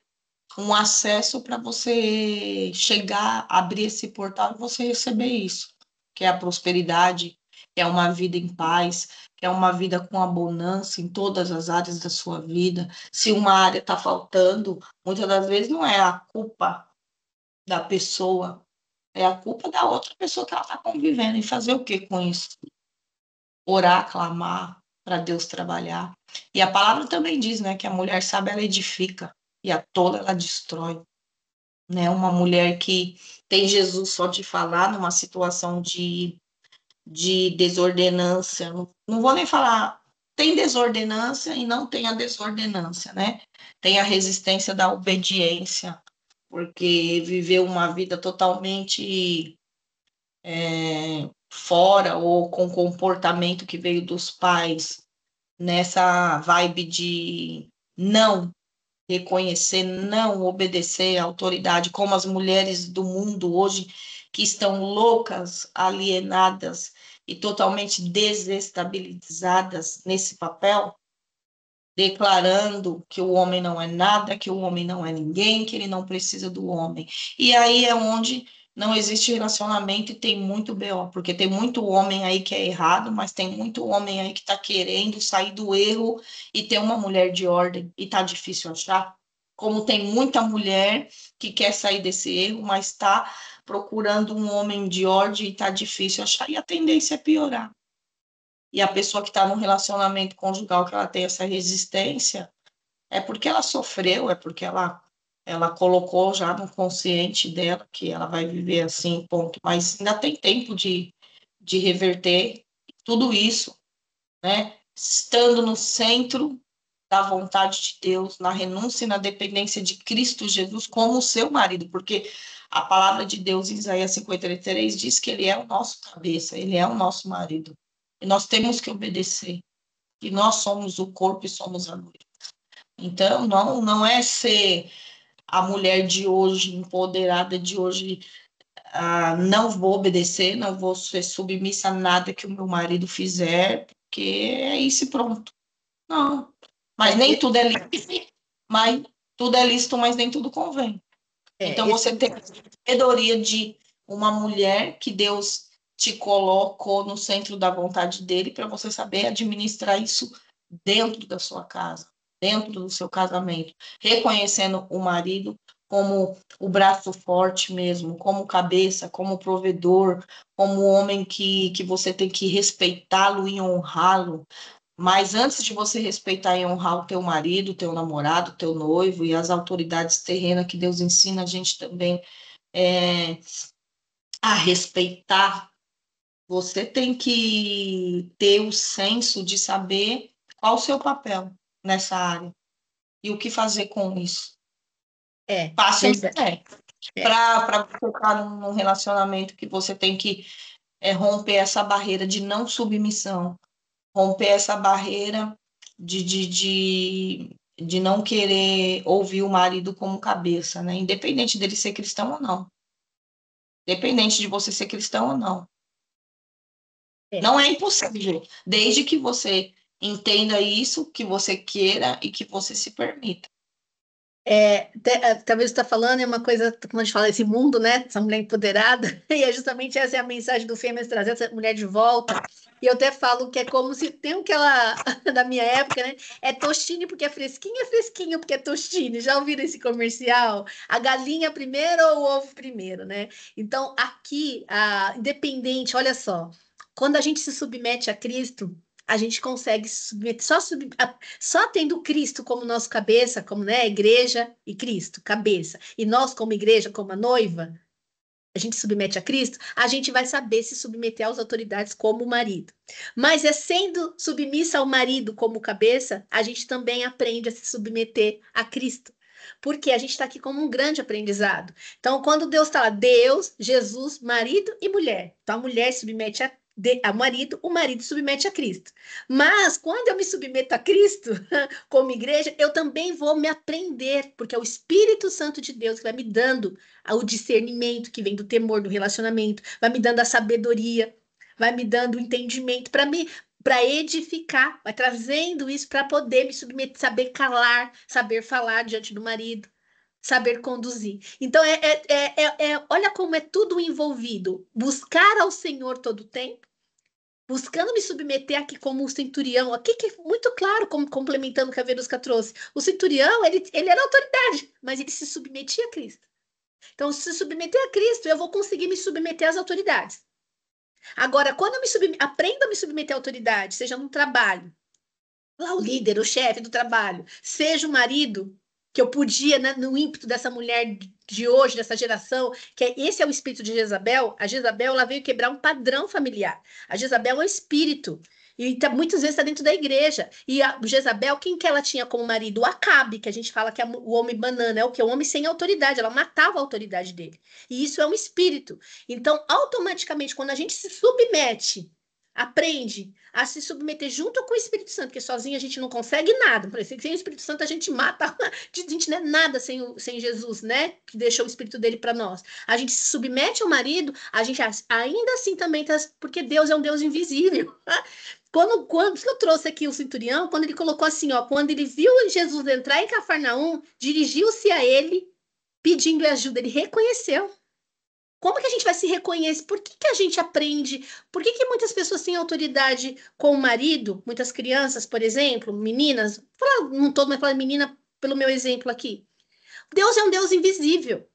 um acesso, para você chegar, abrir esse portal e você receber isso, que é a prosperidade, que é uma vida em paz, que é uma vida com abundância em todas as áreas da sua vida. Se uma área está faltando, muitas das vezes não é a culpa da pessoa, é a culpa da outra pessoa que ela está convivendo. E fazer o que com isso? Orar, clamar para Deus trabalhar. E a palavra também diz, né, que a mulher sábia, ela edifica. e a tola ela destrói, né? Uma mulher que tem Jesus só de falar numa situação de desordenância, não vou nem falar, tem desordenância e não tem a desordenância, né? Tem a resistência da obediência, porque viveu uma vida totalmente fora ou com comportamento que veio dos pais, nessa vibe de não reconhecer, não obedecer à autoridade, como as mulheres do mundo hoje que estão loucas, alienadas e totalmente desestabilizadas nesse papel, declarando que o homem não é nada, que o homem não é ninguém, que ele não precisa do homem. E aí é onde não existe relacionamento e tem muito BO, porque tem muito homem aí que é errado, mas tem muito homem aí que está querendo sair do erro e ter uma mulher de ordem, e tá difícil achar. Como tem muita mulher que quer sair desse erro, mas está procurando um homem de ordem e tá difícil achar, e a tendência é piorar. E a pessoa que está num relacionamento conjugal que ela tem essa resistência, é porque ela sofreu, é porque ela colocou já no consciente dela que ela vai viver assim, ponto. Mas ainda tem tempo de reverter tudo isso, né? Estando no centro da vontade de Deus, na renúncia e na dependência de Cristo Jesus como seu marido, porque a palavra de Deus em Isaías 53 diz que ele é o nosso cabeça, ele é o nosso marido. E nós temos que obedecer. E nós somos o corpo e somos a noiva. Então, não é ser a mulher de hoje, empoderada de hoje, não vou obedecer, não vou ser submissa a nada que o meu marido fizer, porque é isso e pronto. Não. Mas nem tudo é lícito, mas tudo é lícito, mas nem tudo convém. Então, você tem a sabedoria de uma mulher que Deus te colocou no centro da vontade dele para você saber administrar isso dentro da sua casa, dentro do seu casamento, reconhecendo o marido como o braço forte mesmo, como cabeça, como provedor, como homem que você tem que respeitá-lo e honrá-lo. Mas antes de você respeitar e honrar o teu marido, o teu namorado, o teu noivo e as autoridades terrenas que Deus ensina a gente também a respeitar, você tem que ter o senso de saber qual o seu papel nessa área e o que fazer com isso. Fácil não é. Para você estar num relacionamento que você tem que romper essa barreira de não submissão, romper essa barreira de não querer ouvir o marido como cabeça, né? Independente dele ser cristão ou não. Independente de você ser cristão ou não. Não é impossível, desde que você entenda isso, que você queira e que você se permita. Talvez você está falando, é uma coisa, como a gente fala, esse mundo, né? Essa mulher empoderada, e é justamente essa é a mensagem do Fêmeas, trazer essa mulher de volta. E eu até falo que é como se tem aquela da minha época, né? É tostine porque é fresquinho porque é tostine. Já ouviram esse comercial? A galinha primeiro ou o ovo primeiro, né? Então, aqui, independente, olha só, quando a gente se submete a Cristo, a gente consegue se submeter, só tendo Cristo como nosso cabeça, como, né, igreja e Cristo, cabeça, e nós como igreja, como a noiva, a gente submete a Cristo, a gente vai saber se submeter às autoridades como marido. Mas é sendo submissa ao marido como cabeça, a gente também aprende a se submeter a Cristo. Porque a gente está aqui como um grande aprendizado. Então, quando Deus está lá, Deus, Jesus, marido e mulher. Então, a mulher submete a marido, o marido submete a Cristo. Mas, quando eu me submeto a Cristo, como igreja, eu também vou me aprender, porque é o Espírito Santo de Deus que vai me dando o discernimento que vem do temor do relacionamento, vai me dando a sabedoria, vai me dando o entendimento para edificar, vai trazendo isso para poder me submeter, saber calar, saber falar diante do marido, saber conduzir. Então, olha como é tudo envolvido. Buscar ao Senhor todo o tempo, buscando me submeter aqui como o centurião, aqui que é muito claro, como complementando o que a Verusca trouxe. O centurião, ele era autoridade, mas ele se submetia a Cristo. Então, se submeter a Cristo, eu vou conseguir me submeter às autoridades. Agora, quando eu aprendo a me submeter à autoridade, seja no trabalho, lá o líder, o chefe do trabalho, seja o marido, que eu podia, né, no ímpeto dessa mulher de hoje, dessa geração, esse é o espírito de Jezabel. A Jezabel, ela veio quebrar um padrão familiar. A Jezabel é um espírito. E muitas vezes está dentro da igreja. E a Jezabel, quem que ela tinha como marido? O Acabe, que a gente fala que é o homem banana, é o que? O homem sem autoridade. Ela matava a autoridade dele. E isso é um espírito. Então, automaticamente, quando a gente se submete, aprende a se submeter junto com o Espírito Santo, porque sozinho a gente não consegue nada. Por exemplo, sem o Espírito Santo a gente mata, a gente não é nada sem Jesus, né? Que deixou o Espírito dele para nós. A gente se submete ao marido, a gente ainda assim também tá, porque Deus é um Deus invisível. Quando eu trouxe aqui o centurião, quando ele colocou assim, ó, quando ele viu Jesus entrar em Cafarnaum, dirigiu-se a ele pedindo ajuda, ele reconheceu. Como que a gente vai se reconhecer? Por que a gente aprende? Por que muitas pessoas têm autoridade com o marido? Muitas crianças, por exemplo, meninas, não todo, mas falar menina pelo meu exemplo aqui. Deus é um Deus invisível.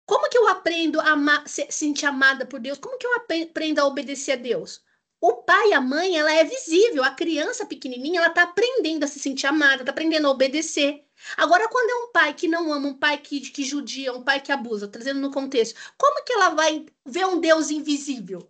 Como que eu aprendo a sentir amada por Deus? Como que eu aprendo a obedecer a Deus? O pai e a mãe, ela é visível. A criança pequenininha, ela está aprendendo a se sentir amada, está aprendendo a obedecer. Agora, quando é um pai que não ama, um pai que judia, um pai que abusa, trazendo no contexto, como que ela vai ver um Deus invisível?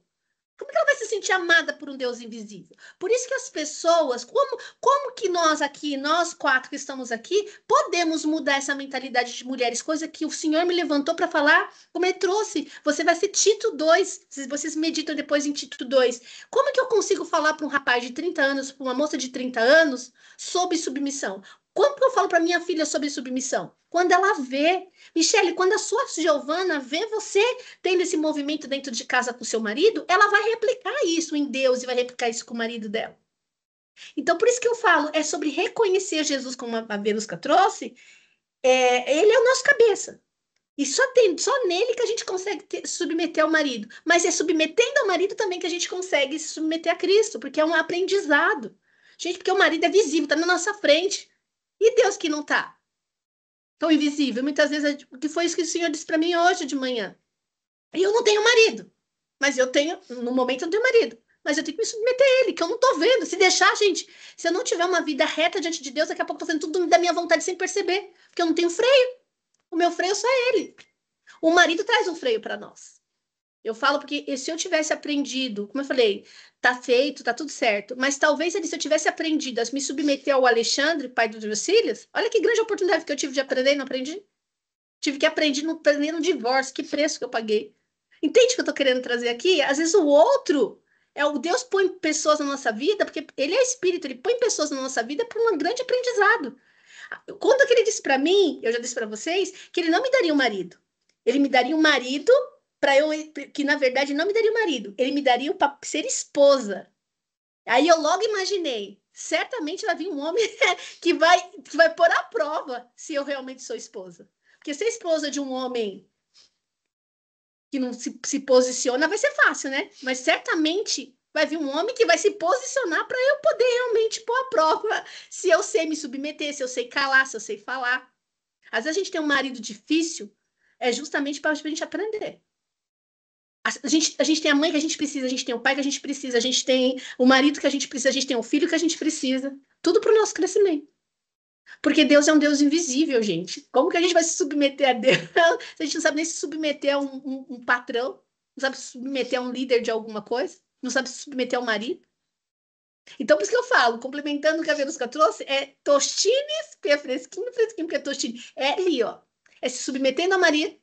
Como que ela vai se sentir amada por um Deus invisível? Por isso que as pessoas, como que nós aqui, nós quatro que estamos aqui, podemos mudar essa mentalidade de mulheres, coisa que o Senhor me levantou para falar, como ele trouxe. Você vai ser Tito 2, vocês meditam depois em Tito 2. Como que eu consigo falar para um rapaz de 30 anos, para uma moça de 30 anos, sobre submissão? Como que eu falo para minha filha sobre submissão? Quando ela vê. Michele, quando a sua Giovana vê você tendo esse movimento dentro de casa com seu marido, ela vai replicar isso em Deus e vai replicar isso com o marido dela. Então, por isso que eu falo, é sobre reconhecer Jesus, como a Verusca trouxe, ele é o nosso cabeça. E só nele que a gente consegue submeter ao marido. Mas é submetendo ao marido também que a gente consegue se submeter a Cristo, porque é um aprendizado. Gente, porque o marido é visível, está na nossa frente. E Deus que não está? Tão invisível. Muitas vezes, que foi isso que o Senhor disse para mim hoje de manhã. E eu não tenho marido. Mas eu tenho, no momento eu não tenho marido. Mas eu tenho que me submeter a ele, que eu não tô vendo. Se deixar, gente, se eu não tiver uma vida reta diante de Deus, daqui a pouco eu tô fazendo tudo da minha vontade sem perceber. Porque eu não tenho freio. O meu freio só é ele. O marido traz um freio para nós. Eu falo porque se eu tivesse aprendido, como eu falei, tá feito, tá tudo certo. Mas talvez se eu tivesse aprendido a me submeter ao Alexandre, pai dos meus filhos, olha que grande oportunidade que eu tive de aprender e não aprendi. Tive que aprender no divórcio, que preço que eu paguei. Entende o que eu estou querendo trazer aqui? Às vezes o outro, o Deus põe pessoas na nossa vida, porque ele é espírito, ele põe pessoas na nossa vida por um grande aprendizado. Quando ele disse para mim, eu já disse para vocês, que ele não me daria um marido. Ele me daria um marido que na verdade não me daria um marido. Ele me daria para ser esposa. Aí eu logo imaginei, certamente vai vir um homem que vai pôr à prova se eu realmente sou esposa. Porque ser esposa de um homem que não se posiciona vai ser fácil, né? Mas certamente vai vir um homem que vai se posicionar para eu poder realmente pôr à prova se eu sei me submeter, se eu sei calar, se eu sei falar. Às vezes a gente tem um marido difícil, é justamente para a gente aprender. A gente tem a mãe que a gente precisa, a gente tem o pai que a gente precisa, a gente tem o marido que a gente precisa, a gente tem o filho que a gente precisa. Tudo para o nosso crescimento. Porque Deus é um Deus invisível, gente. Como que a gente vai se submeter a Deus? Se a gente não sabe nem se submeter a um patrão, não sabe se submeter a um líder de alguma coisa, não sabe se submeter a um marido. Então, por isso que eu falo, complementando o que a Verusca trouxe, é tostines, que é fresquinho, porque é tostine. É ali, ó. É se submetendo a Maria,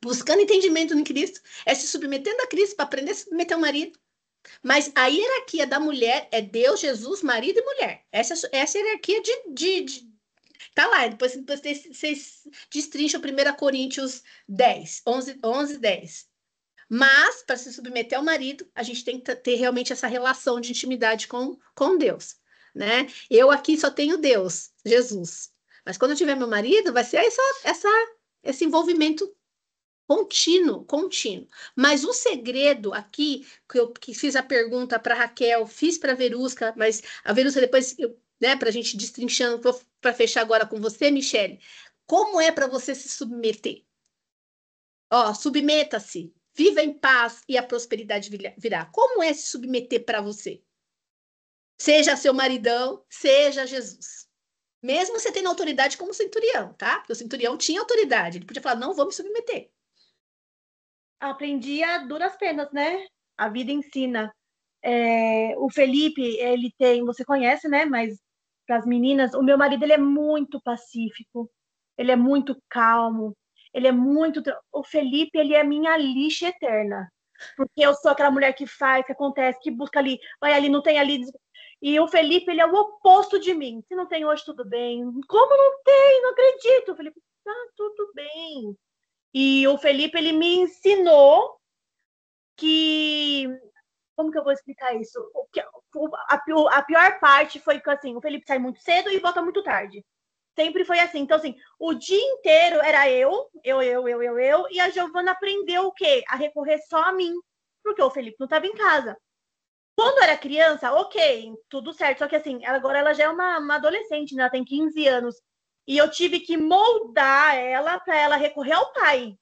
buscando entendimento em Cristo, é se submetendo a Cristo para aprender a se submeter ao marido. Mas a hierarquia da mulher é Deus, Jesus, marido e mulher. Essa hierarquia tá lá. Depois vocês destrincham 1 Coríntios 10, 11, 10. Mas, para se submeter ao marido, a gente tem que ter realmente essa relação de intimidade com Deus, né? Eu aqui só tenho Deus, Jesus. Mas quando eu tiver meu marido, vai ser esse envolvimento contínuo. Mas o segredo aqui, que fiz a pergunta para Raquel, fiz para a Verusca, mas a Verusca depois, né, para a gente destrinchando, para fechar agora com você, Michele, como é para você se submeter? Ó, submeta-se, viva em paz e a prosperidade virá. Como é se submeter para você? Seja seu maridão, seja Jesus. Mesmo você tendo autoridade como centurião, tá? Porque o centurião tinha autoridade. Ele podia falar, não vou me submeter. Aprendi a duras penas, né? A vida ensina. O Felipe, ele tem, você conhece, né? Mas para as meninas, o meu marido, ele é muito pacífico, ele é muito calmo, ele é muito. O Felipe, ele é minha lixa eterna. Porque eu sou aquela mulher que faz, que acontece, que busca ali, vai ali, não tem ali. E o Felipe, ele é o oposto de mim. Se não tem hoje, tudo bem. Como não tem? Não acredito. O Felipe, tá tudo bem. E o Felipe, ele me ensinou que... Como que eu vou explicar isso? A pior parte foi que, assim, o Felipe sai muito cedo e volta muito tarde. Sempre foi assim. Então, assim, o dia inteiro era eu, e a Giovana aprendeu o quê? A recorrer só a mim, porque o Felipe não estava em casa. Quando era criança, ok, tudo certo. Só que, assim, agora ela já é uma adolescente, né? Ela tem 15 anos. E eu tive que moldar ela para ela recorrer ao pai,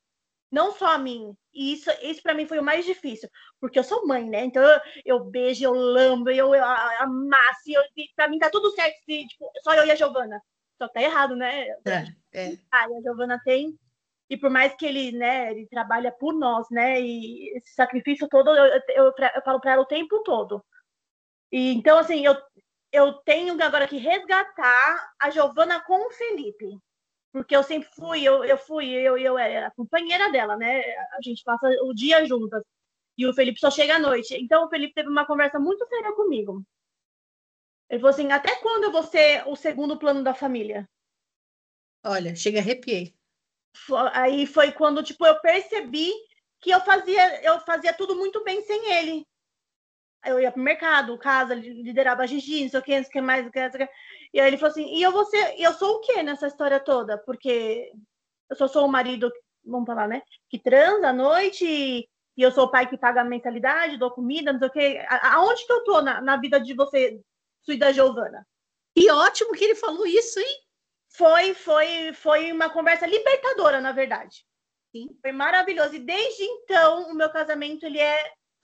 não só a mim. E isso para mim foi o mais difícil, porque eu sou mãe, né? Então eu beijo, eu lambo, eu amasso, para mim tá tudo certo se tipo, só eu e a Giovana. Só tá errado, né? A Giovana tem, e por mais que ele, né, ele trabalha por nós, né? E esse sacrifício todo eu falo para ela o tempo todo. E então assim, eu tenho agora que resgatar a Giovana com o Felipe. Porque eu sempre fui, eu era a companheira dela, né? A gente passa o dia juntas. E o Felipe só chega à noite. Então o Felipe teve uma conversa muito séria comigo. Ele falou assim: até quando eu vou ser o segundo plano da família? Olha, chega, arrepiei. Aí foi quando, tipo, eu percebi que eu fazia tudo muito bem sem ele. Eu ia pro mercado, casa, liderava a Gigi, não sei o que mais, não sei o que. E aí ele falou assim: eu sou o quê nessa história toda? Porque eu só sou o marido, vamos falar, né? Que transa à noite e eu sou o pai que paga a mensalidade, dou comida, não sei o quê. Aonde que eu tô na vida de você, sua e da Giovana? E ótimo que ele falou isso, hein? Foi uma conversa libertadora, na verdade. Sim. Foi maravilhoso. E desde então, o meu casamento, ele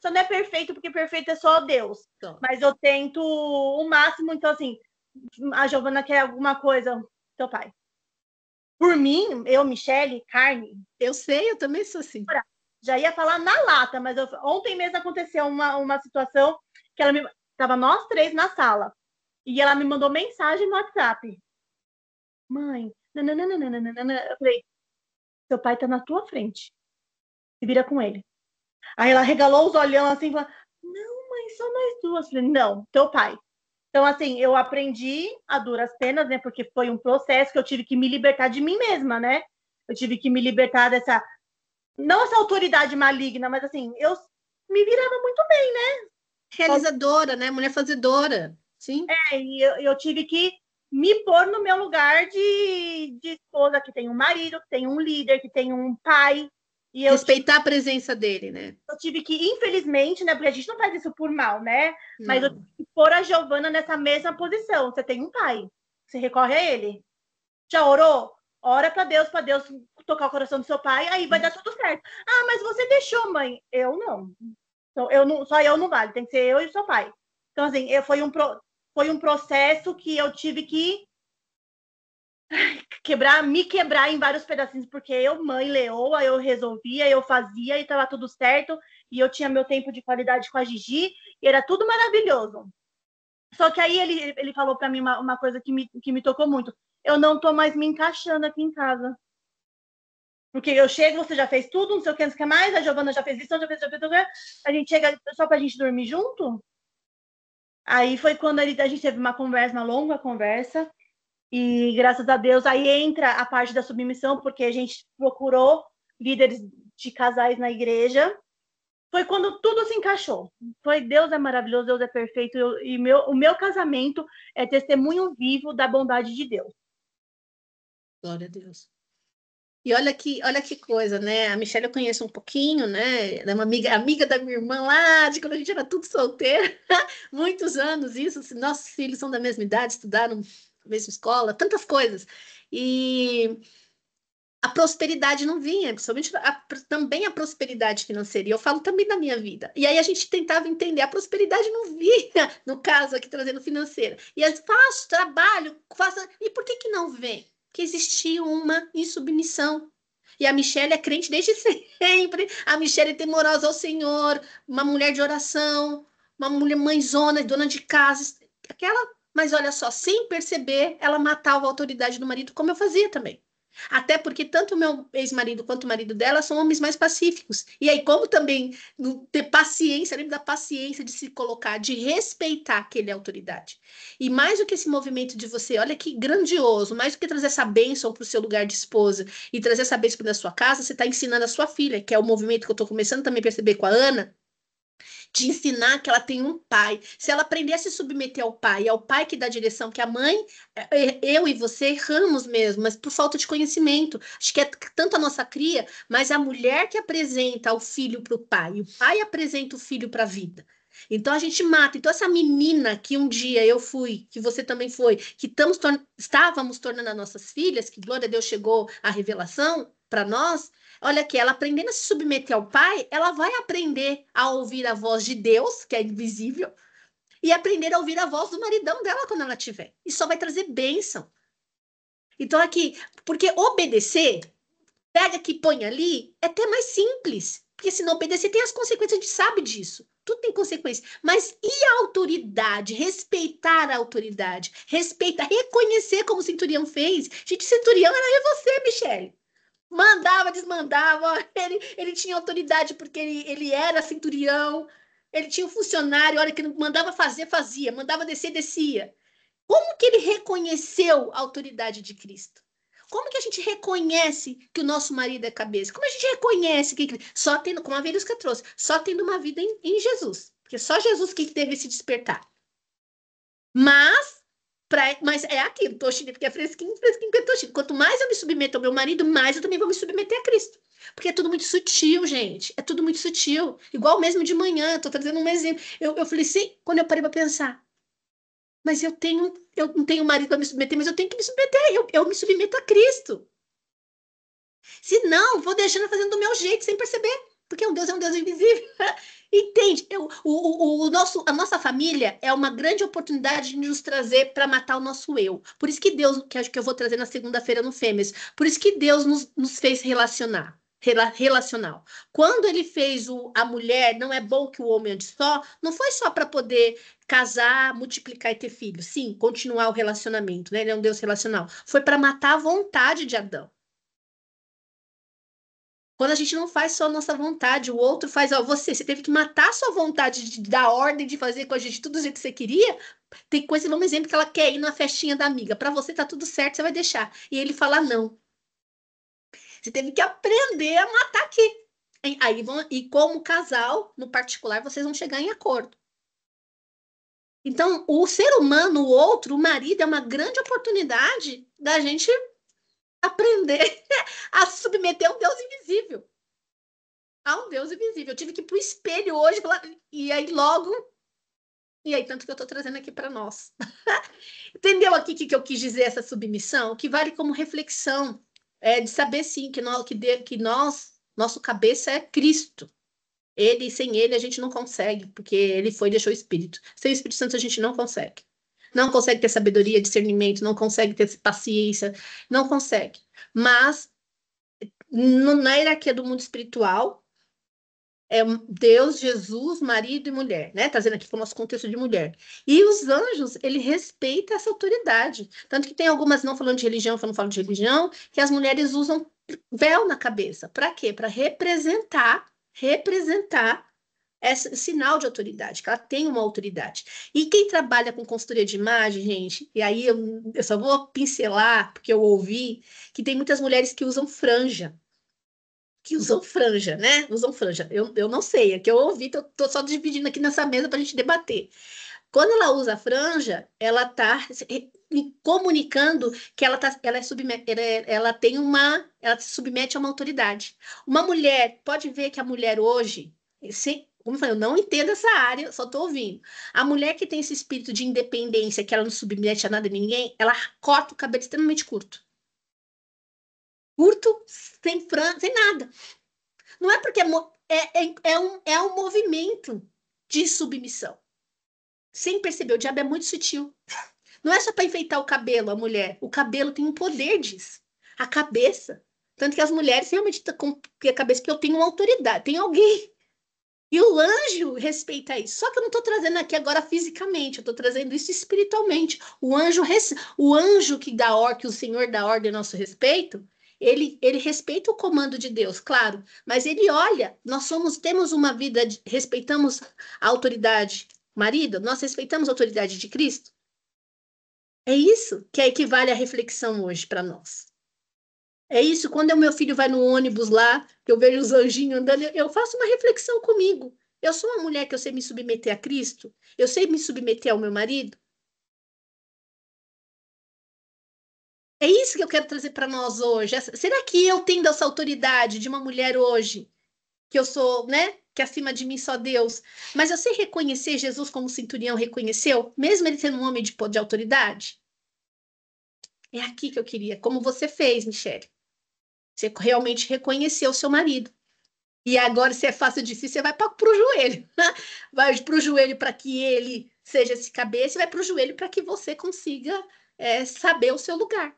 só não é perfeito, porque perfeito é só Deus. Então. Mas eu tento o máximo. Então, assim, a Giovana quer alguma coisa, teu pai. Por mim, eu, Michele, carne. Eu sei, eu também sou assim. Já ia falar na lata, mas ontem mesmo aconteceu uma situação que ela tava nós três na sala. E ela me mandou mensagem no WhatsApp. Mãe, nananana. Eu falei, seu pai tá na tua frente. Se vira com ele. Aí ela regalou os olhão assim e falou, não, mãe, só nós duas. Eu falei, não, teu pai. Então, assim, eu aprendi a duras penas, né? Porque foi um processo que eu tive que me libertar de mim mesma, né? Eu tive que me libertar dessa... Não essa autoridade maligna, mas assim, eu me virava muito bem, né? Realizadora, né? Mulher fazedora. Sim. E eu tive que me pôr no meu lugar de esposa, que tem um marido, que tem um líder, que tem um pai. E respeitar a presença dele, né? Eu tive que, infelizmente, né? Porque a gente não faz isso por mal, né? Não. Mas eu tive que pôr a Giovana nessa mesma posição. Você tem um pai, você recorre a ele. Já orou? Ora para Deus tocar o coração do seu pai, aí vai dar tudo certo. Ah, mas você deixou, mãe. Eu não. Então, só eu não vale, tem que ser eu e o seu pai. Então, assim, foi um processo que eu tive que me quebrar em vários pedacinhos, porque eu, mãe leoa, eu resolvia, eu fazia e estava tudo certo, e eu tinha meu tempo de qualidade com a Gigi, e era tudo maravilhoso. Só que aí ele falou para mim uma coisa que me tocou muito. Eu não tô mais me encaixando aqui em casa. Porque eu chego, você já fez tudo, não sei o que, não sei o que mais, a Giovana já fez isso, a gente chega só pra gente dormir junto. Aí foi quando a gente teve uma longa conversa, e graças a Deus aí entra a parte da submissão, porque a gente procurou líderes de casais na igreja. Foi quando tudo se encaixou. Deus é maravilhoso, Deus é perfeito, o meu casamento é testemunho vivo da bondade de Deus. Glória a Deus. E olha que coisa, né? A Michelle eu conheço um pouquinho, né? Ela é uma amiga da minha irmã lá, de quando a gente era tudo solteiro. Muitos anos, isso. Nossos filhos são da mesma idade, estudaram na mesma escola, tantas coisas. E a prosperidade não vinha, principalmente também a prosperidade financeira. E eu falo também da minha vida. E aí a gente tentava entender, a prosperidade não vinha, no caso aqui, trazendo financeira. E eu faço, trabalho, faço... E por que não vem? Porque existia uma insubmissão. E a Michelle é crente desde sempre. A Michelle é temorosa ao Senhor, uma mulher de oração, uma mulher mãezona, dona de casa. Mas olha só, sem perceber, ela matava a autoridade do marido, como eu fazia também. Até porque tanto o meu ex-marido quanto o marido dela são homens mais pacíficos. E aí, como também ter paciência, lembra da paciência de se colocar, de respeitar aquele autoridade. E mais do que esse movimento de você, olha que grandioso, mais do que trazer essa bênção para o seu lugar de esposa e trazer essa bênção para a sua casa, você está ensinando a sua filha, que é o movimento que eu estou começando também a perceber com a Ana, de ensinar que ela tem um pai. Se ela aprender a se submeter ao pai, é o pai que dá direção, que a mãe, eu e você erramos mesmo, mas por falta de conhecimento. Acho que é tanto a nossa cria, mas a mulher que apresenta o filho para o pai apresenta o filho para a vida. Então a gente mata. Então essa menina que um dia eu fui, que você também foi, que estávamos tornando as nossas filhas, que glória a Deus chegou a revelação para nós, olha aqui, ela aprendendo a se submeter ao pai, ela vai aprender a ouvir a voz de Deus, que é invisível, e aprender a ouvir a voz do maridão dela quando ela tiver. Isso só vai trazer bênção. Então aqui, porque obedecer, pega aqui, põe ali, é até mais simples. Porque se não obedecer, tem as consequências, a gente sabe disso. Tudo tem consequência. Mas e a autoridade? Respeitar a autoridade. Respeitar, reconhecer como o centurião fez. Gente, centurião era você, Michele. Mandava, desmandava, ele tinha autoridade porque ele era centurião, ele tinha um funcionário, a hora que mandava fazer, fazia, mandava descer, descia. Como que ele reconheceu a autoridade de Cristo? Como que a gente reconhece que o nosso marido é cabeça? Como a gente reconhece que só tendo, como a Verusca trouxe, só tendo uma vida em Jesus, porque só Jesus que teve esse despertar. Mas é aquilo, toxina, porque é fresquinho, fresquinho, porque é toxina. Quanto mais eu me submeto ao meu marido, mais eu também vou me submeter a Cristo. Porque é tudo muito sutil, gente. É tudo muito sutil. Igual mesmo de manhã, estou trazendo um exemplo. Eu falei assim, quando eu parei para pensar, mas eu não tenho marido para me submeter, mas eu tenho que me submeter. Eu me submeto a Cristo. Se não, vou deixando fazendo do meu jeito, sem perceber. Porque um Deus é um Deus invisível. Entende? A nossa família é uma grande oportunidade de nos trazer para matar o nosso eu. Por isso que Deus, que acho que eu vou trazer na segunda-feira no Fêmeas, por isso que Deus nos fez relacional. Quando ele fez a mulher, não é bom que o homem ande só, não foi só para poder casar, multiplicar e ter filhos. Sim, continuar o relacionamento, né? Ele é um Deus relacional. Foi para matar a vontade de Adão. Quando a gente não faz só a nossa vontade, o outro faz, ó, você teve que matar a sua vontade de dar ordem, de fazer com a gente tudo o jeito que você queria. Tem coisa, vamos exemplo, que ela quer ir na festinha da amiga. Para você tá tudo certo, você vai deixar. E ele fala não. Você teve que aprender a matar aqui. E como casal, no particular, vocês vão chegar em acordo. Então, o ser humano, o outro, o marido, é uma grande oportunidade da gente aprender a se submeter a um Deus invisível. A um Deus invisível. Eu tive que ir pro espelho hoje, e aí logo... E aí, tanto que eu estou trazendo aqui para nós. Entendeu aqui o que eu quis dizer, essa submissão? Que vale como reflexão, de saber, sim, que nosso cabeça é Cristo. Sem ele, a gente não consegue, porque ele foi e deixou o Espírito. Sem o Espírito Santo, a gente não consegue. Não consegue ter sabedoria, discernimento, não consegue ter paciência, não consegue. Mas, na hierarquia do mundo espiritual, é Deus, Jesus, marido e mulher, né? Trazendo aqui para o nosso contexto de mulher. E os anjos, ele respeita essa autoridade. Tanto que tem algumas, não falando de religião, não falando de religião, que as mulheres usam véu na cabeça. Para quê? Para representar esse sinal de autoridade, que ela tem uma autoridade. E quem trabalha com consultoria de imagem, gente, e aí eu só vou pincelar, porque eu ouvi que tem muitas mulheres que usam franja. Né? Usam franja. Eu não sei, é que eu ouvi, tô só dividindo aqui nessa mesa para a gente debater. Quando ela usa a franja, ela está comunicando que ela se submete a uma autoridade. Uma mulher, pode ver que a mulher hoje, como eu falei, eu não entendo essa área, só estou ouvindo. A mulher que tem esse espírito de independência, que ela não submete a nada a ninguém, ela corta o cabelo extremamente curto. curto, sem frango, sem nada. Não é porque é um movimento de submissão. Sem perceber, o diabo é muito sutil. Não é só para enfeitar o cabelo, a mulher. O cabelo tem um poder disso. A cabeça. Tanto que as mulheres realmente estão com a cabeça, porque eu tenho uma autoridade, tem alguém. E o anjo respeita isso. Só que eu não estou trazendo aqui agora fisicamente, eu estou trazendo isso espiritualmente. O anjo que dá ordem, que o Senhor dá ordem a nosso respeito, ele respeita o comando de Deus, claro, mas ele olha, temos uma vida, respeitamos a autoridade, marido, nós respeitamos a autoridade de Cristo. É isso que equivale à reflexão hoje para nós. É isso, quando o meu filho vai no ônibus lá, que eu vejo os anjinhos andando, eu faço uma reflexão comigo. Eu sou uma mulher que eu sei me submeter a Cristo? Eu sei me submeter ao meu marido? É isso que eu quero trazer para nós hoje. Será que eu tendo essa autoridade de uma mulher hoje, que eu sou, né? Que acima de mim só Deus, mas eu sei reconhecer Jesus como o centurião reconheceu, mesmo ele sendo um homem de autoridade? É aqui que eu queria, como você fez, Michele. Você realmente reconheceu o seu marido. E agora, se é fácil ou difícil, você vai para o joelho. Vai para o joelho para que ele seja esse cabeça, e vai para o joelho para que você consiga saber o seu lugar.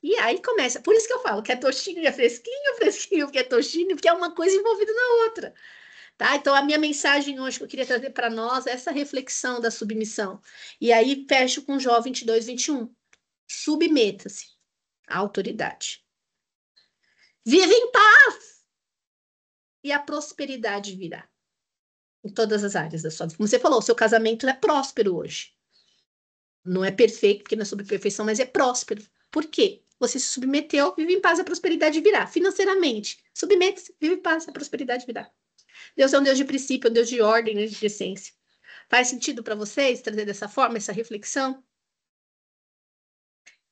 E aí começa. Por isso que eu falo que é tostinho, é fresquinho, fresquinho, que é tostinho, porque é uma coisa envolvida na outra. Tá? Então, a minha mensagem hoje que eu queria trazer para nós é essa reflexão da submissão. E aí, fecho com Jó 22, 21. Submeta-se à autoridade. Vive em paz e a prosperidade virá em todas as áreas da sua vida. Como você falou, o seu casamento é próspero hoje. Não é perfeito, porque não é sobre perfeição, mas é próspero. Por quê? Você se submeteu, vive em paz e a prosperidade virá. Financeiramente, submete-se, vive em paz e a prosperidade virá. Deus é um Deus de princípio, é um Deus de ordem, de essência. Faz sentido para vocês trazer dessa forma essa reflexão?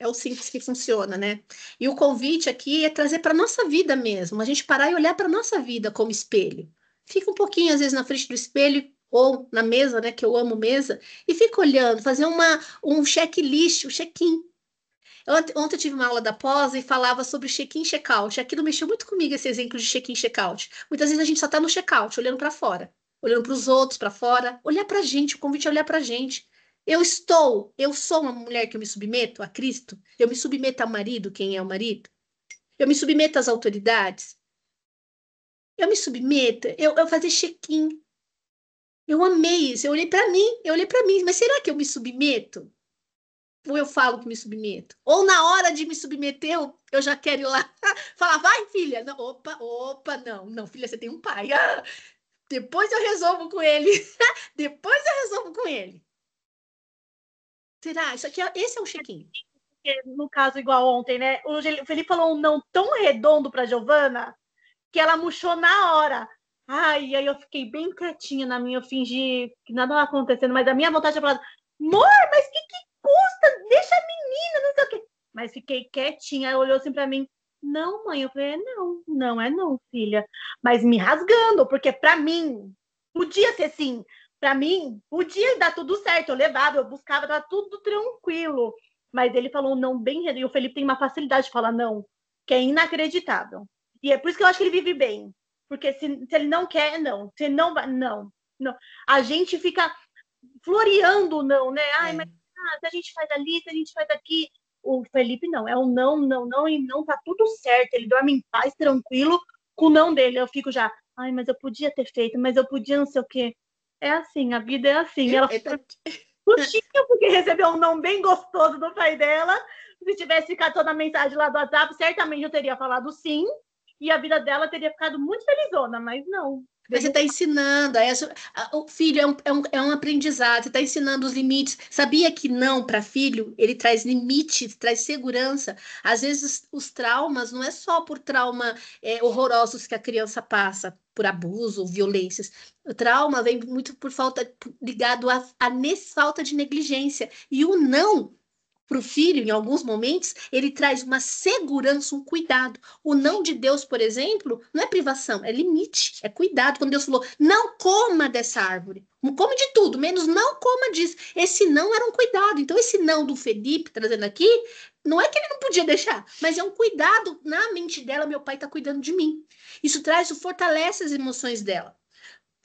É o simples que funciona, né? E o convite aqui é trazer para a nossa vida mesmo, a gente parar e olhar para a nossa vida como espelho. Fica um pouquinho, às vezes, na frente do espelho ou na mesa, né? Que eu amo mesa, e fica olhando, fazer um checklist, um check-in. Ontem eu tive uma aula da pós e falava sobre check-in e check-out. Aquilo mexeu muito comigo, esse exemplo de check-in e check-out. Muitas vezes a gente só está no check-out, olhando para fora, olhando para os outros, para fora. Olhar para a gente, o convite é olhar para a gente. Eu sou uma mulher que eu me submeto a Cristo, eu me submeto ao marido, quem é o marido, eu me submeto às autoridades, eu me submeto, eu fazer check-in. Eu amei isso, eu olhei para mim, mas será que eu me submeto? Ou eu falo que me submeto? Ou na hora de me submeter, eu já quero ir lá falar, vai, filha. Não, opa, não, filha, você tem um pai. Depois eu resolvo com ele. Depois eu resolvo com ele. Será? Esse é um check-in. No caso, igual ontem, né? O Felipe falou um não tão redondo para Giovana que ela murchou na hora. Ai, aí eu fiquei bem quietinha na minha, eu fingi que nada estava acontecendo, mas a minha vontade de falar, amor, mas que custa? Deixa a menina, não sei o quê. Mas fiquei quietinha, ela olhou assim para mim, não, mãe, eu falei, não é não, filha. Mas me rasgando, porque para mim, podia ser sim, para mim, podia dar tudo certo, eu levava, eu buscava, tava tudo tranquilo. Mas ele falou não bem, e o Felipe tem uma facilidade de falar não, que é inacreditável. E é por isso que eu acho que ele vive bem. Porque se ele não quer, não. Se não vai, não. A gente fica floreando não, né? Ai, mas se a gente faz ali, se a gente faz aqui. O Felipe não, é um não, e não tá tudo certo. Ele dorme em paz, tranquilo, com o não dele. Eu fico já, ai, mas eu podia ter feito, mas eu podia não sei o quê. É assim, a vida é assim. Ela puxinha, porque recebeu um não bem gostoso do pai dela. Se tivesse ficado toda a mensagem lá do WhatsApp, certamente eu teria falado sim. E a vida dela teria ficado muito felizona, mas não. Mas você está ensinando, o filho é um aprendizado, você está ensinando os limites. Sabia que não para filho, ele traz limites, traz segurança. Às vezes os traumas não é só por trauma horrorosos que a criança passa, por abuso, violências. O trauma vem muito por ligado a falta de negligência. E o não para o filho, em alguns momentos, ele traz uma segurança, um cuidado. O não de Deus, por exemplo, não é privação, é limite, é cuidado. Quando Deus falou, não coma dessa árvore, não come de tudo, menos não coma disso. Esse não era um cuidado. Então, esse não do Felipe, trazendo aqui, não é que ele não podia deixar, mas é um cuidado na mente dela, meu pai está cuidando de mim. Isso fortalece as emoções dela.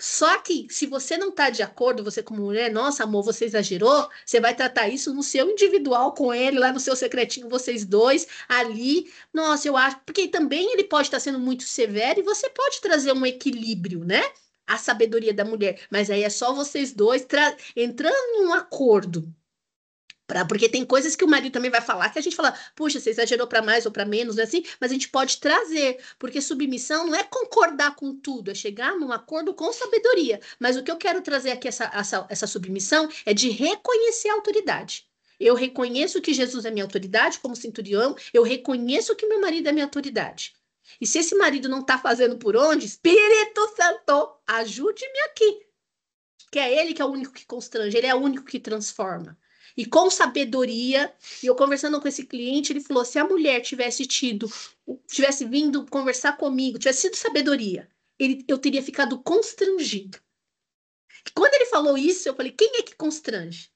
Só que, se você não está de acordo, você como mulher, nossa, amor, você exagerou, você vai tratar isso no seu individual com ele, lá no seu secretinho, vocês dois, ali. Nossa, eu acho. Porque também ele pode estar sendo muito severo e você pode trazer um equilíbrio, né? A sabedoria da mulher. Mas aí é só vocês dois entrando num acordo. Porque tem coisas que o marido também vai falar que a gente fala, puxa, você exagerou para mais ou para menos, né, assim, mas a gente pode trazer, porque submissão não é concordar com tudo, é chegar num acordo com sabedoria. Mas o que eu quero trazer aqui, essa submissão, é de reconhecer a autoridade. Eu reconheço que Jesus é minha autoridade como centurião, eu reconheço que meu marido é minha autoridade. E se esse marido não está fazendo por onde, Espírito Santo, ajude-me aqui. Que é ele que é o único que constrange, ele é o único que transforma. E com sabedoria, e eu conversando com esse cliente, ele falou, se a mulher tivesse vindo conversar comigo, tivesse sido sabedoria, eu teria ficado constrangido. E quando ele falou isso, eu falei, quem é que constrange?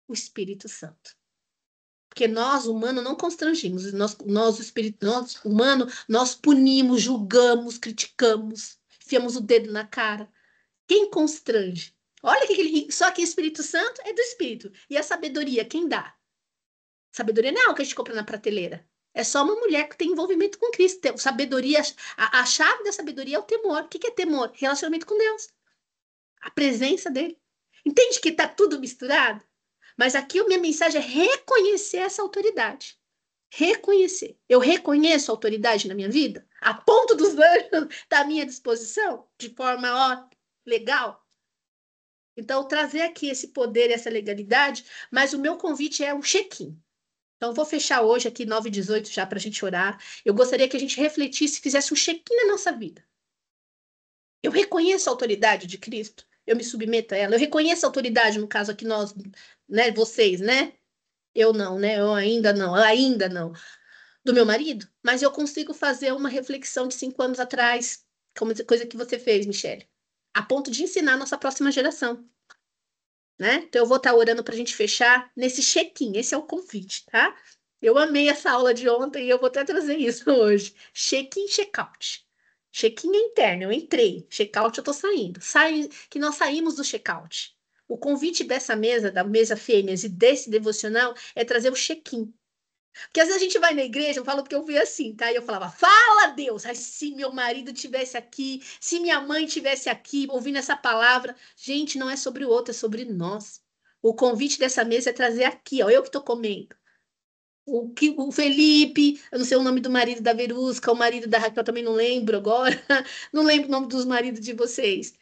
O Espírito Santo. Porque nós, humanos, não constrangimos. Nós humanos, nós punimos, julgamos, criticamos, enfiamos o dedo na cara. Quem constrange? Olha que ele. Só que o Espírito Santo é do Espírito. E a sabedoria, quem dá? Sabedoria não é algo que a gente compra na prateleira. É só uma mulher que tem envolvimento com Cristo. Sabedoria, a chave da sabedoria é o temor. O que é temor? Relacionamento com Deus. A presença dele. Entende que está tudo misturado? Mas aqui a minha mensagem é reconhecer essa autoridade. Reconhecer. Eu reconheço a autoridade na minha vida? A ponto dos anjos está à minha disposição? De forma legal? Então, trazer aqui esse poder e essa legalidade, mas o meu convite é um check-in. Então, eu vou fechar hoje aqui 9h18 já para a gente orar. Eu gostaria que a gente refletisse, fizesse um check-in na nossa vida. Eu reconheço a autoridade de Cristo, eu me submeto a ela. Eu reconheço a autoridade, no caso aqui nós, né, vocês, né? Eu não, né? Eu ainda não, do meu marido. Mas eu consigo fazer uma reflexão de 5 anos atrás, como coisa que você fez, Michele, a ponto de ensinar a nossa próxima geração. Né? Então, eu vou estar orando para a gente fechar nesse check-in. Esse é o convite, tá? Eu amei essa aula de ontem e eu vou até trazer isso hoje. Check-in, check-out. Check-in é interno, eu entrei. Check-out, eu tô saindo. Que nós saímos do check-out. O convite dessa mesa, da mesa Fêmeas e desse devocional, é trazer o check-in. Porque às vezes a gente vai na igreja, eu falo porque eu fui assim, tá? E eu falava, fala Deus! Ai, se meu marido tivesse aqui, se minha mãe tivesse aqui, ouvindo essa palavra. Gente, não é sobre o outro, é sobre nós. O convite dessa mesa é trazer aqui, ó, eu que tô comendo. O Felipe, eu não sei o nome do marido da Verusca, o marido da Raquel também não lembro agora, não lembro o nome dos maridos de vocês.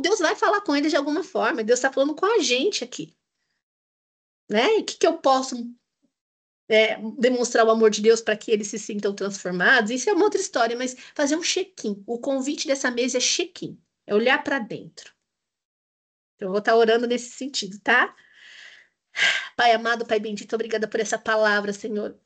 Deus vai falar com eles de alguma forma, Deus está falando com a gente aqui. Né? E o que eu posso demonstrar o amor de Deus para que eles se sintam transformados, isso é uma outra história, mas fazer um check-in. O convite dessa mesa é check-in, é olhar para dentro. Eu vou estar orando nesse sentido, tá? Pai amado, Pai bendito, obrigada por essa palavra, Senhor.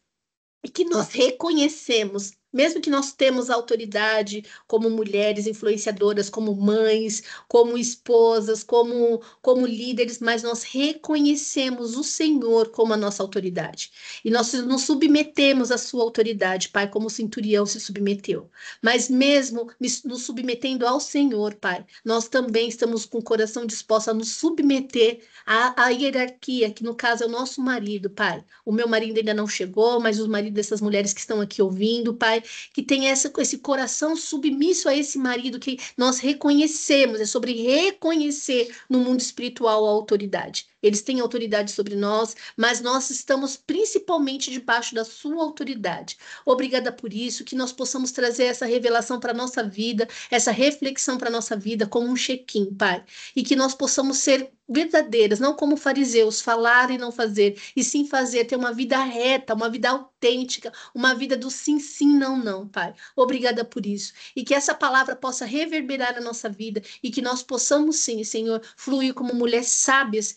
E que nós reconhecemos, mesmo que nós temos autoridade como mulheres influenciadoras, como mães, como esposas, como líderes, mas nós reconhecemos o Senhor como a nossa autoridade. E nós nos submetemos à sua autoridade, Pai, como o centurião se submeteu. Mas mesmo nos submetendo ao Senhor, Pai, nós também estamos com o coração disposto a nos submeter à hierarquia, que no caso é o nosso marido, Pai. O meu marido ainda não chegou, mas os maridos dessas mulheres que estão aqui ouvindo, Pai, que tem esse coração submisso a esse marido que nós reconhecemos, é sobre reconhecer no mundo espiritual a autoridade. Eles têm autoridade sobre nós, mas nós estamos principalmente debaixo da sua autoridade. Obrigada por isso, que nós possamos trazer essa revelação para a nossa vida, essa reflexão para a nossa vida como um check-in, Pai, e que nós possamos ser verdadeiras, não como fariseus, falar e não fazer, e sim fazer, ter uma vida reta, uma vida autêntica, uma vida do sim, sim, não, não, Pai. Obrigada por isso. E que essa palavra possa reverberar na nossa vida e que nós possamos, sim, Senhor, fluir como mulheres sábias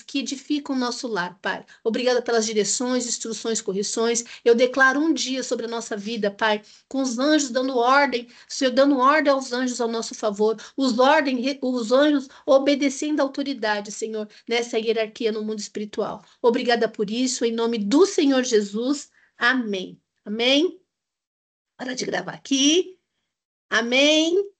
que edificam o nosso lar, Pai. Obrigada pelas direções, instruções, correções. Eu declaro um dia sobre a nossa vida, Pai, com os anjos dando ordem, Senhor, dando ordem aos anjos ao nosso favor, os anjos obedecendo a autoridade, Senhor, nessa hierarquia no mundo espiritual. Obrigada por isso, em nome do Senhor Jesus. Amém. Amém. Para de gravar aqui. Amém.